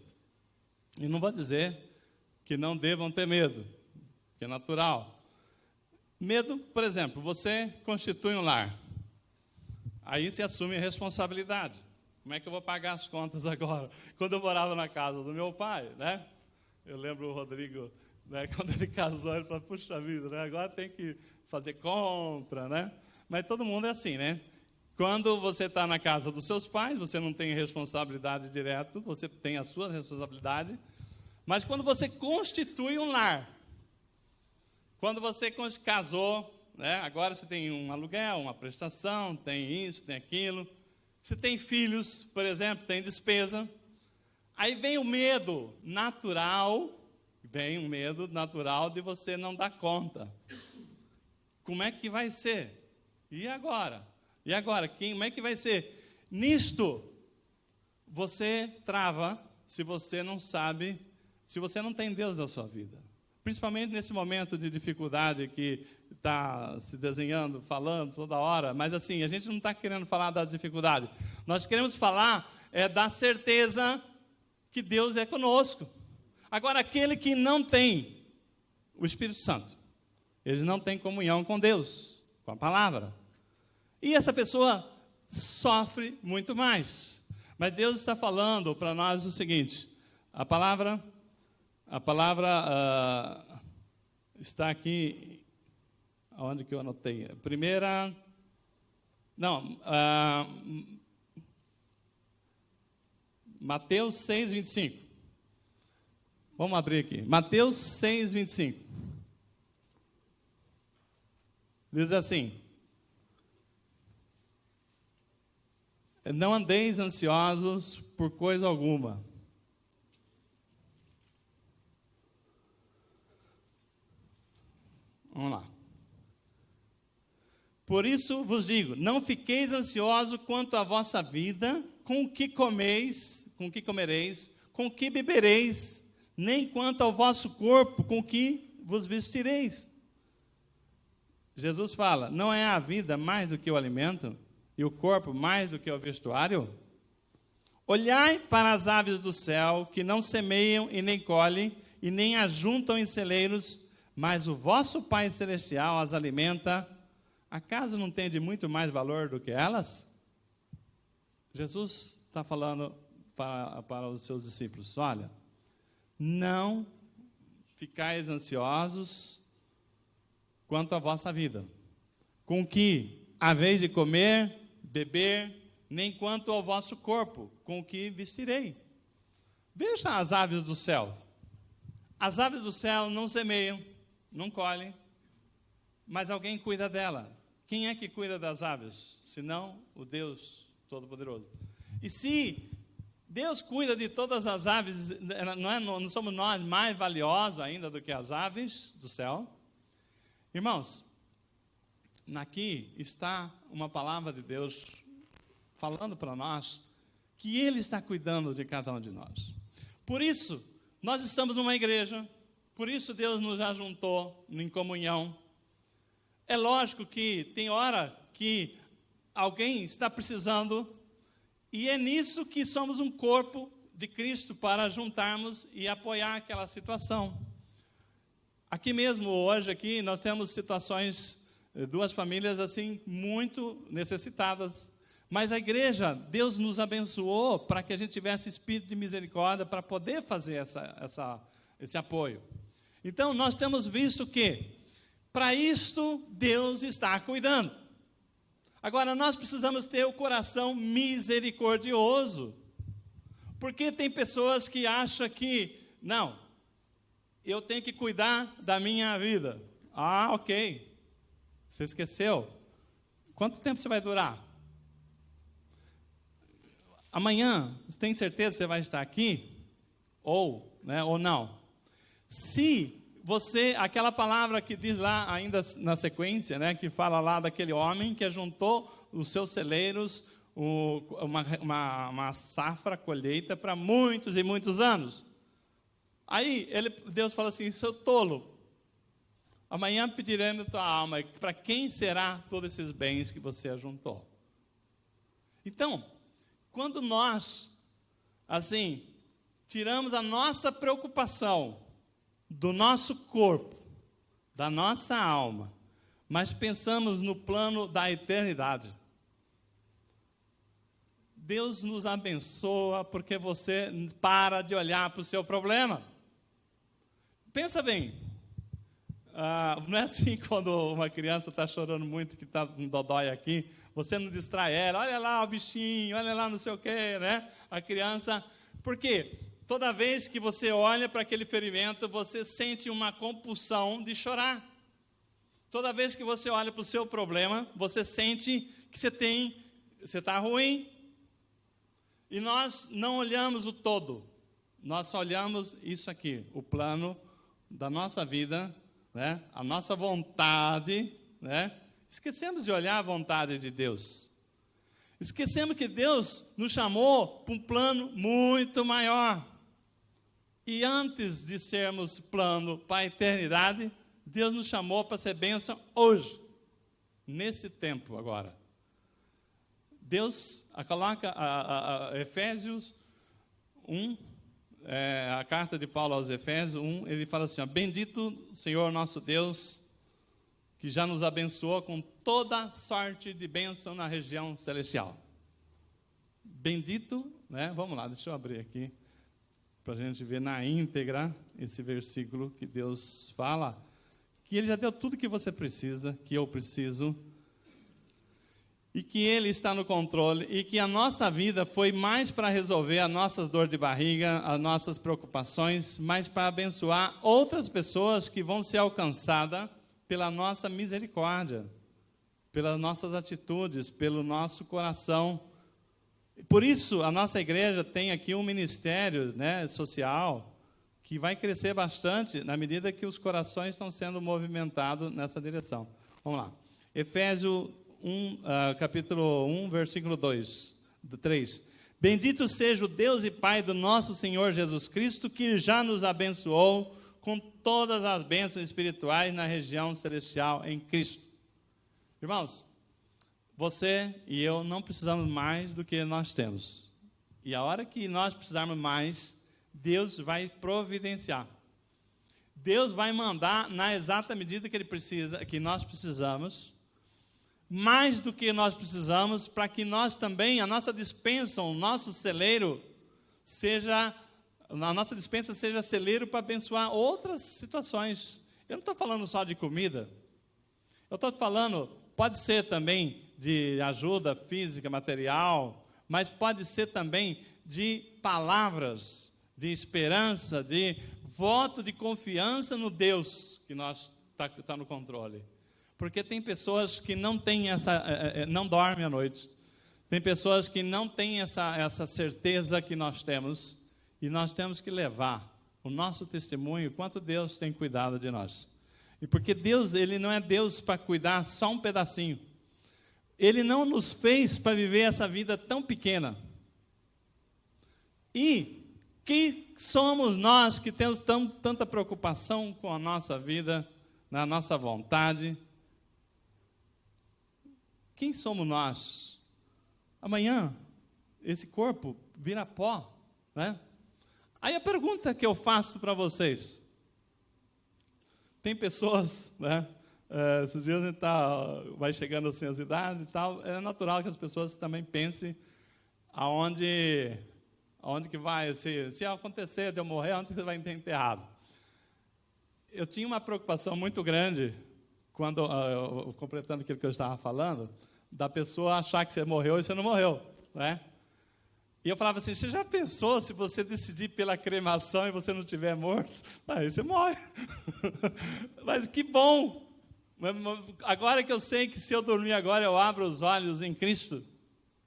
E não vou dizer que não devam ter medo, que é natural. Medo, por exemplo, você constitui um lar. Aí você assume a responsabilidade. Como é que eu vou pagar as contas agora? Quando eu morava na casa do meu pai, né? Eu lembro o Rodrigo, né, quando ele casou, ele falou, puxa vida, né, agora tem que fazer compra, né? Mas todo mundo é assim, né? Quando você está na casa dos seus pais, você não tem responsabilidade direta, você tem a sua responsabilidade. Mas quando você constitui um lar, quando você casou, né, agora você tem um aluguel, uma prestação, tem isso, tem aquilo. Você tem filhos, por exemplo, tem despesa. Aí vem o medo natural, de você não dar conta. Como é que vai ser? E agora? Como é que vai ser? Nisto, você trava se você não sabe se você não tem Deus na sua vida. Principalmente nesse momento de dificuldade que está se desenhando, falando toda hora. Mas assim, a gente não está querendo falar da dificuldade. Nós queremos falar da certeza que Deus é conosco. Agora, aquele que não tem o Espírito Santo, ele não tem comunhão com Deus, com a palavra. E essa pessoa sofre muito mais. Mas Deus está falando para nós o seguinte, a palavra está aqui, onde que eu anotei? Mateus 6, 25. Vamos abrir aqui. Mateus 6, 25. Diz assim: não andeis ansiosos por coisa alguma. Vamos lá. Por isso vos digo, não fiqueis ansiosos quanto à vossa vida, com o que comeis, com o que comereis, com o que bebereis, nem quanto ao vosso corpo, com o que vos vestireis. Jesus fala, não é a vida mais do que o alimento, e o corpo mais do que o vestuário? Olhai para as aves do céu, que não semeiam e nem colhem, e nem ajuntam em celeiros, mas o vosso Pai Celestial as alimenta. Acaso não tem de muito mais valor do que elas? Jesus está falando para os seus discípulos, olha, não ficais ansiosos quanto à vossa vida, com que haveis de comer, beber, nem quanto ao vosso corpo, com o que vestirei. Veja as aves do céu. As aves do céu não semeiam, não colhem, mas alguém cuida dela. Quem é que cuida das aves? Senão o Deus Todo-Poderoso. E se Deus cuida de todas as aves, não somos nós mais valiosos ainda do que as aves do céu? Irmãos, aqui está uma palavra de Deus falando para nós que Ele está cuidando de cada um de nós. Por isso, nós estamos numa igreja, por isso Deus nos ajuntou em comunhão. É lógico que tem hora que alguém está precisando, e é nisso que somos um corpo de Cristo para juntarmos e apoiar aquela situação. Aqui mesmo, hoje, aqui, nós temos situações, duas famílias assim, muito necessitadas. Mas a igreja, Deus nos abençoou para que a gente tivesse espírito de misericórdia para poder fazer esse apoio. Então, nós temos visto que, para isto, Deus está cuidando. Agora, nós precisamos ter o coração misericordioso. Porque tem pessoas que acham que, não, eu tenho que cuidar da minha vida. Ah, ok. Você esqueceu? Quanto tempo você vai durar? Amanhã, você tem certeza que você vai estar aqui? Ou não? Se você, aquela palavra que diz lá ainda na sequência, que fala lá daquele homem que ajuntou os seus celeiros, uma safra, colheita para muitos e muitos anos. Aí Deus fala assim, seu tolo, amanhã pediremos tua alma, para quem será todos esses bens que você ajuntou? Então, quando nós, assim, tiramos a nossa preocupação do nosso corpo, da nossa alma, mas pensamos no plano da eternidade, Deus nos abençoa porque você para de olhar para o seu problema. Pensa bem, não é assim quando uma criança está chorando muito, que está com dodói aqui, você não distrai ela, olha lá o bichinho, olha lá não sei o quê, a criança, por quê? Toda vez que você olha para aquele ferimento, você sente uma compulsão de chorar. Toda vez que você olha para o seu problema, você sente que você está ruim. E nós não olhamos o todo, nós só olhamos isso aqui, o plano da nossa vida, a nossa vontade, Esquecemos de olhar a vontade de Deus. Esquecemos que Deus nos chamou para um plano muito maior. E antes de sermos plano para a eternidade, Deus nos chamou para ser bênção hoje, nesse tempo agora. Deus coloca Efésios 1, a carta de Paulo aos Efésios 1, ele fala assim, bendito Senhor nosso Deus, que já nos abençoou com toda sorte de bênção na região celestial. Bendito, né? Vamos lá, deixa eu abrir aqui, para a gente ver na íntegra esse versículo que Deus fala, que Ele já deu tudo que você precisa, que eu preciso, e que Ele está no controle, e que a nossa vida foi mais para resolver as nossas dores de barriga, as nossas preocupações, mas para abençoar outras pessoas que vão ser alcançadas pela nossa misericórdia, pelas nossas atitudes, pelo nosso coração. Por isso, a nossa igreja tem aqui um ministério, né, social, que vai crescer bastante na medida que os corações estão sendo movimentados nessa direção. Vamos lá. Efésios 1, capítulo 1, versículo 3. Bendito seja o Deus e Pai do nosso Senhor Jesus Cristo, que já nos abençoou com todas as bênçãos espirituais na região celestial em Cristo. Irmãos, você e eu não precisamos mais do que nós temos. E a hora que nós precisarmos mais, Deus vai providenciar. Deus vai mandar na exata medida que Ele precisa, que nós precisamos, mais do que nós precisamos, para que nós também, a nossa dispensa, o nosso celeiro, a nossa dispensa seja celeiro para abençoar outras situações. Eu não estou falando só de comida. Eu estou falando, pode ser também de ajuda física, material, mas pode ser também de palavras, de esperança, de voto de confiança no Deus que nós está no controle. Porque tem pessoas que não têm não dormem à noite. Tem pessoas que não têm essa certeza que nós temos, e nós temos que levar o nosso testemunho, quanto Deus tem cuidado de nós. E porque Deus, Ele não é Deus para cuidar só um pedacinho. Ele não nos fez para viver essa vida tão pequena. E que somos nós que temos tanta preocupação com a nossa vida, na nossa vontade? Quem somos nós? Amanhã, esse corpo vira pó, né? Aí a pergunta que eu faço para vocês, tem pessoas, né? Esses dias a gente vai chegando assim às idades e tal, é natural que as pessoas também pensem aonde que vai, se acontecer de eu morrer, onde você vai ter enterrado. Eu tinha uma preocupação muito grande, quando, completando aquilo que eu estava falando, da pessoa achar que você morreu e você não morreu, né? E eu falava assim, você já pensou se você decidir pela cremação e você não estiver morto? Aí você morre. Mas que bom! Agora que eu sei que se eu dormir agora, eu abro os olhos em Cristo,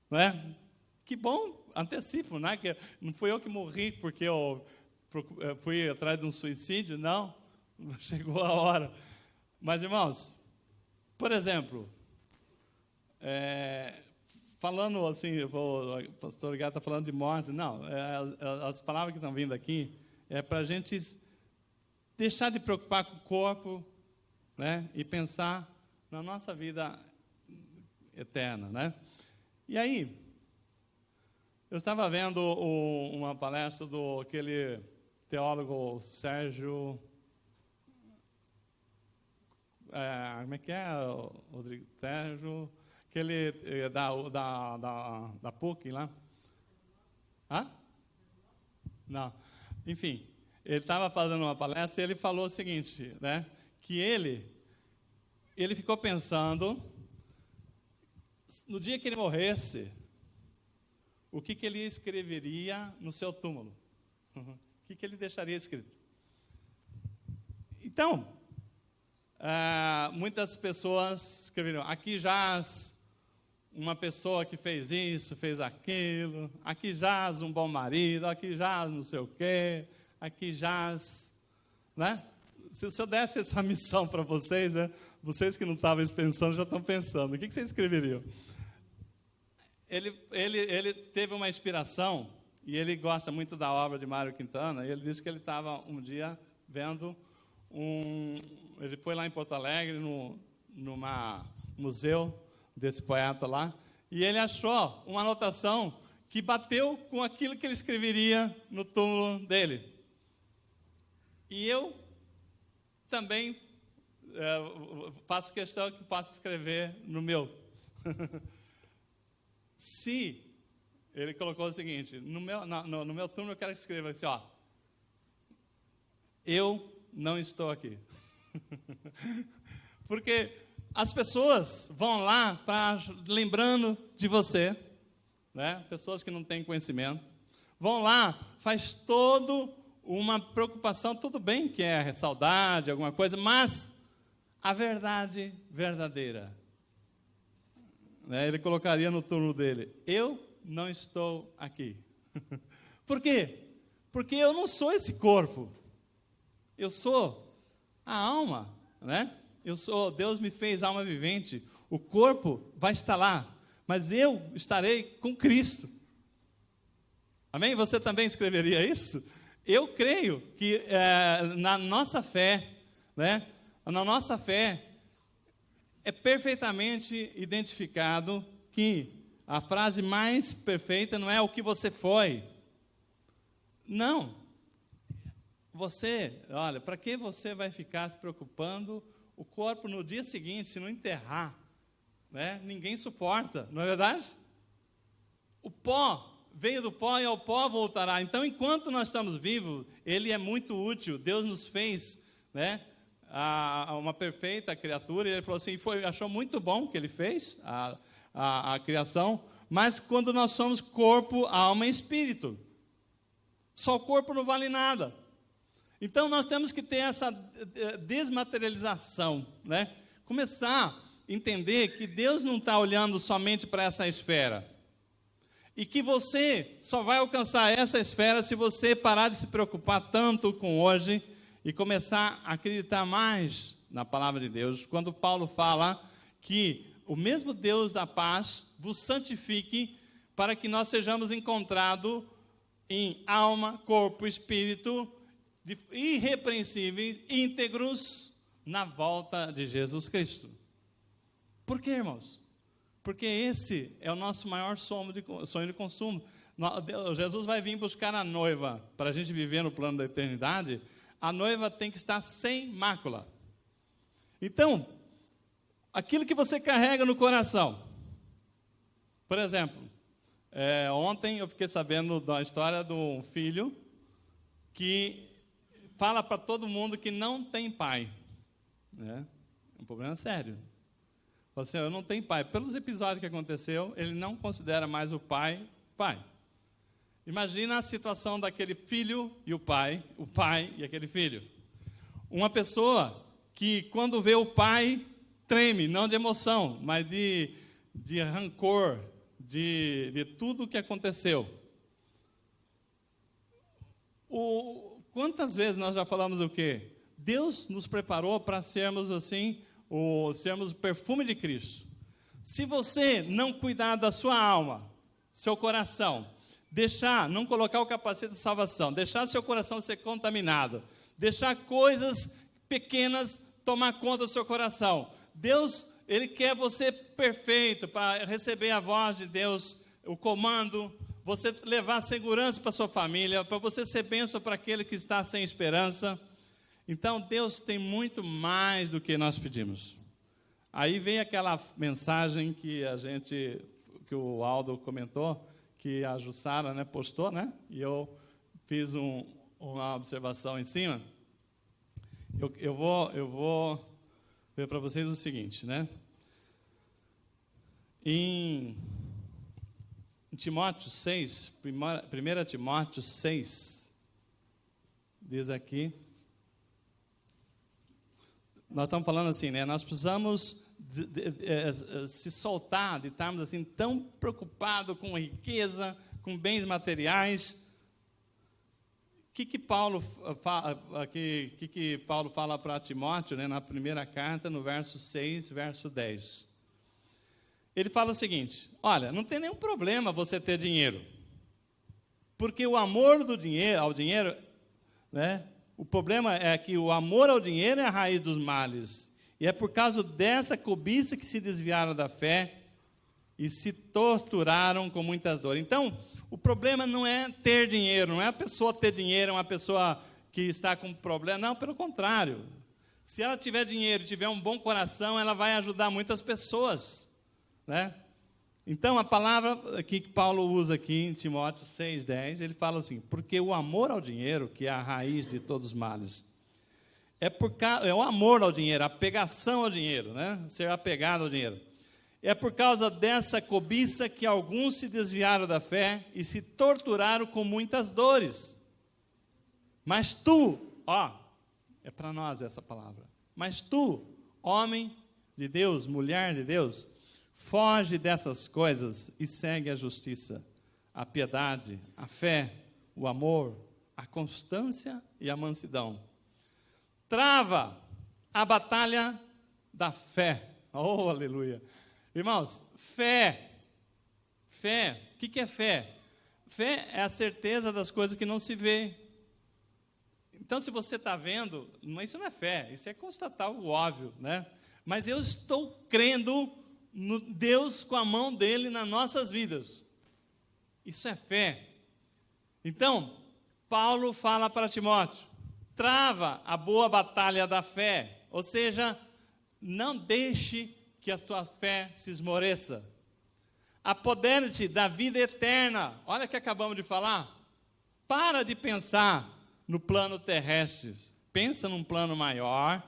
né? Que bom, antecipo, né? Que não fui eu que morri porque eu fui atrás de um suicídio, não. Chegou a hora. Mas, irmãos, por exemplo, falando assim, o pastor Gato está falando de morte, não, as palavras que estão vindo aqui é para a gente deixar de preocupar com o corpo, né, e pensar na nossa vida eterna, né? E aí, eu estava vendo uma palestra do aquele teólogo Sérgio, como é que é, Rodrigo Sérgio, aquele da PUC lá. Hã? Não. Enfim, ele estava fazendo uma palestra e ele falou o seguinte, né? Que ele ficou pensando, no dia que ele morresse, o que ele escreveria no seu túmulo. O que ele deixaria escrito. Então, muitas pessoas escreveram, aqui jaz uma pessoa que fez isso, fez aquilo, aqui jaz um bom marido, aqui jaz não sei o quê, aqui jaz, né? Se eu desse essa missão para vocês, né, vocês que não estavam pensando, já estão pensando, o que vocês escreveriam? Ele teve uma inspiração, e ele gosta muito da obra de Mário Quintana, e ele disse que ele estava um dia vendo ele foi lá em Porto Alegre, numa museu desse poeta lá, e ele achou uma anotação que bateu com aquilo que ele escreveria no túmulo dele. E eu também faço questão que possa escrever no meu. Se ele colocou o seguinte, no meu túmulo eu quero que escreva assim, ó, eu não estou aqui. Porque as pessoas vão lá lembrando de você, né? Pessoas que não têm conhecimento, vão lá, faz todo uma preocupação, tudo bem que é saudade, alguma coisa, mas a verdade verdadeira, né? Ele colocaria no túmulo dele, eu não estou aqui. Por quê? Porque eu não sou esse corpo, eu sou a alma, né? Deus me fez alma vivente, o corpo vai estar lá, mas eu estarei com Cristo. Amém? Você também escreveria isso? Eu creio que na nossa fé, né? Na nossa fé, é perfeitamente identificado que a frase mais perfeita não é o que você foi. Não. Olha, para que você vai ficar se preocupando o corpo no dia seguinte, se não enterrar? Né? Ninguém suporta, não é verdade? O pó veio do pó e ao pó voltará. Então, enquanto nós estamos vivos, ele é muito útil. Deus nos fez, né, uma perfeita criatura. E ele falou assim, achou muito bom o que ele fez, a criação. Mas quando nós somos corpo, alma e espírito, só o corpo não vale nada. Então, nós temos que ter essa desmaterialização, né? Começar a entender que Deus não está olhando somente para essa esfera. E que você só vai alcançar essa esfera se você parar de se preocupar tanto com hoje e começar a acreditar mais na palavra de Deus. Quando Paulo fala que o mesmo Deus da paz vos santifique para que nós sejamos encontrados em alma, corpo, espírito, irrepreensíveis, íntegros, na volta de Jesus Cristo. Por quê, irmãos? Porque esse é o nosso maior sonho de consumo. Jesus vai vir buscar a noiva, para a gente viver no plano da eternidade, a noiva tem que estar sem mácula. Então, aquilo que você carrega no coração, por exemplo, ontem eu fiquei sabendo da história de um filho que fala para todo mundo que não tem pai, né? É um problema sério. Fala assim, eu não tenho pai. Pelos episódios que aconteceu, ele não considera mais o pai. Imagina a situação daquele filho e o pai e aquele filho. Uma pessoa que, quando vê o pai, treme, não de emoção, mas de rancor, de tudo o que aconteceu. Quantas vezes nós já falamos o quê? Deus nos preparou para sermos assim, sermos o perfume de Cristo. Se você não cuidar da sua alma, seu coração, não colocar o capacete de salvação, deixar seu coração ser contaminado, deixar coisas pequenas tomar conta do seu coração, Deus, Ele quer você perfeito para receber a voz de Deus, o comando, você levar segurança para sua família, para você ser bênção para aquele que está sem esperança. Então, Deus tem muito mais do que nós pedimos. Aí vem aquela mensagem que o Aldo comentou, que a Jussara, né, postou, né? E eu fiz uma observação em cima. Eu vou ver para vocês o seguinte, né? Em Timóteo 6, 1 Timóteo 6, diz aqui, nós estamos falando assim, né? Nós precisamos se soltar, de estarmos assim tão preocupados com riqueza, com bens materiais. O que Paulo fala para Timóteo, né, na primeira carta, no verso 6, verso 10? Ele fala o seguinte, olha, não tem nenhum problema você ter dinheiro. Porque o amor ao dinheiro, né? O problema é que o amor ao dinheiro é a raiz dos males. E é por causa dessa cobiça que se desviaram da fé e se torturaram com muitas dores. Então, o problema não é ter dinheiro, não é a pessoa ter dinheiro, uma pessoa que está com problema. Não, pelo contrário. Se ela tiver dinheiro e tiver um bom coração, ela vai ajudar muitas pessoas, né? Então, a palavra que Paulo usa aqui em Timóteo 6,10, ele fala assim, porque o amor ao dinheiro, que é a raiz de todos os males, é o amor ao dinheiro, a apegação ao dinheiro, né? Ser apegado ao dinheiro. É por causa dessa cobiça que alguns se desviaram da fé e se torturaram com muitas dores. Mas tu, é para nós essa palavra, mas tu, homem de Deus, mulher de Deus, foge dessas coisas e segue a justiça, a piedade, a fé, o amor, a constância e a mansidão. Trava a batalha da fé. Oh, aleluia. Irmãos, fé. Fé. O que é fé? Fé é a certeza das coisas que não se vê. Então, se você está vendo, isso não é fé, isso é constatar o óbvio, né? Mas eu estou crendo no Deus com a mão dele nas nossas vidas. Isso é fé. Então, Paulo fala para Timóteo, trava a boa batalha da fé, ou seja, não deixe que a tua fé se esmoreça. Apodere-te da vida eterna. Olha o que acabamos de falar. Para de pensar no plano terrestre. Pensa num plano maior.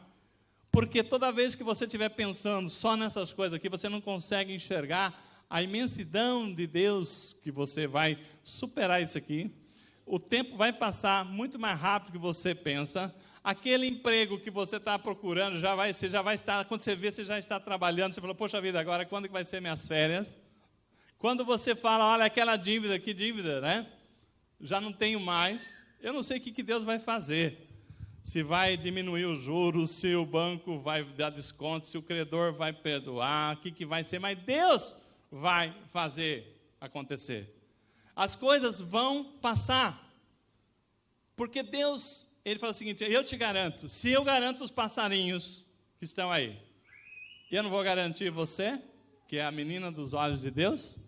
Porque toda vez que você estiver pensando só nessas coisas aqui, você não consegue enxergar a imensidão de Deus, que você vai superar isso aqui. O tempo vai passar muito mais rápido que você pensa. Aquele emprego que você está procurando, você já vai estar, quando você vê, você já está trabalhando, você falou, poxa vida, agora quando que vai ser minhas férias? Quando você fala, olha, aquela dívida, que dívida, né? Já não tenho mais, eu não sei o que Deus vai fazer. Se vai diminuir os juros, se o banco vai dar desconto, se o credor vai perdoar, o que vai ser, mas Deus vai fazer acontecer. As coisas vão passar, porque Deus, Ele fala o seguinte, eu te garanto, se eu garanto os passarinhos que estão aí, eu não vou garantir você, que é a menina dos olhos de Deus?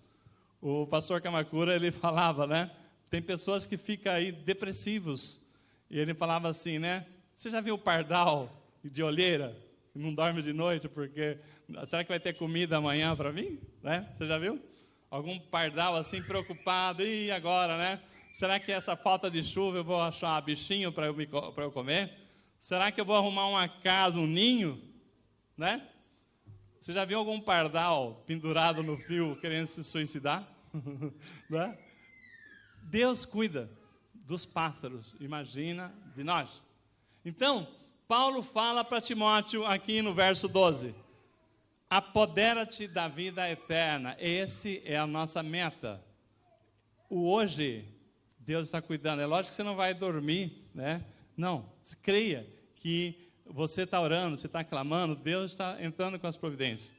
O pastor Kamakura, ele falava, né, tem pessoas que ficam aí depressivos, e ele falava assim, né, você já viu o pardal de olheira, que não dorme de noite, porque, será que vai ter comida amanhã para mim? Né? Você já viu? Algum pardal assim preocupado, e agora, né? Será que essa falta de chuva eu vou achar bichinho para eu comer? Será que eu vou arrumar uma casa, um ninho? Né? Você já viu algum pardal pendurado no fio querendo se suicidar? Né? Deus cuida dos pássaros, imagina de nós. Então, Paulo fala para Timóteo aqui no verso 12, apodera-te da vida eterna, esse é a nossa meta. O hoje, Deus está cuidando, é lógico que você não vai dormir, né? Não, creia que você está orando, você está clamando, Deus está entrando com as providências.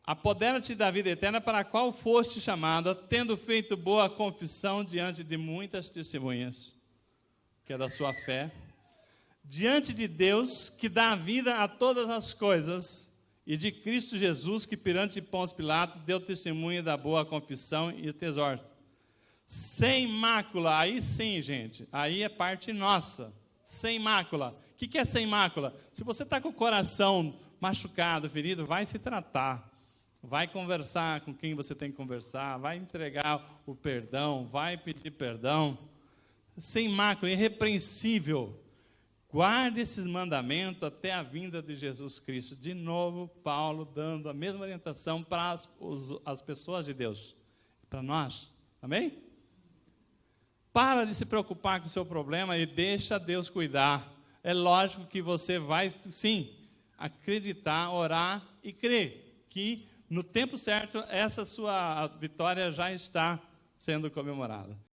Apodera-te da vida eterna para a qual foste chamada, tendo feito boa confissão diante de muitas testemunhas, que é da sua fé, diante de Deus, que dá a vida a todas as coisas, e de Cristo Jesus, que perante Pôncio Pilato deu testemunho da boa confissão e o tesouro. Sem mácula, aí sim, gente, aí é parte nossa, sem mácula. O que é sem mácula? Se você está com o coração machucado, ferido, vai se tratar. Vai conversar com quem você tem que conversar, vai entregar o perdão, vai pedir perdão. Sem mácula, irrepreensível. Guarde esses mandamentos até a vinda de Jesus Cristo. De novo, Paulo dando a mesma orientação para as pessoas de Deus. Para nós. Amém? Para de se preocupar com o seu problema e deixa Deus cuidar. É lógico que você vai, sim, acreditar, orar e crer que no tempo certo essa sua vitória já está sendo comemorada.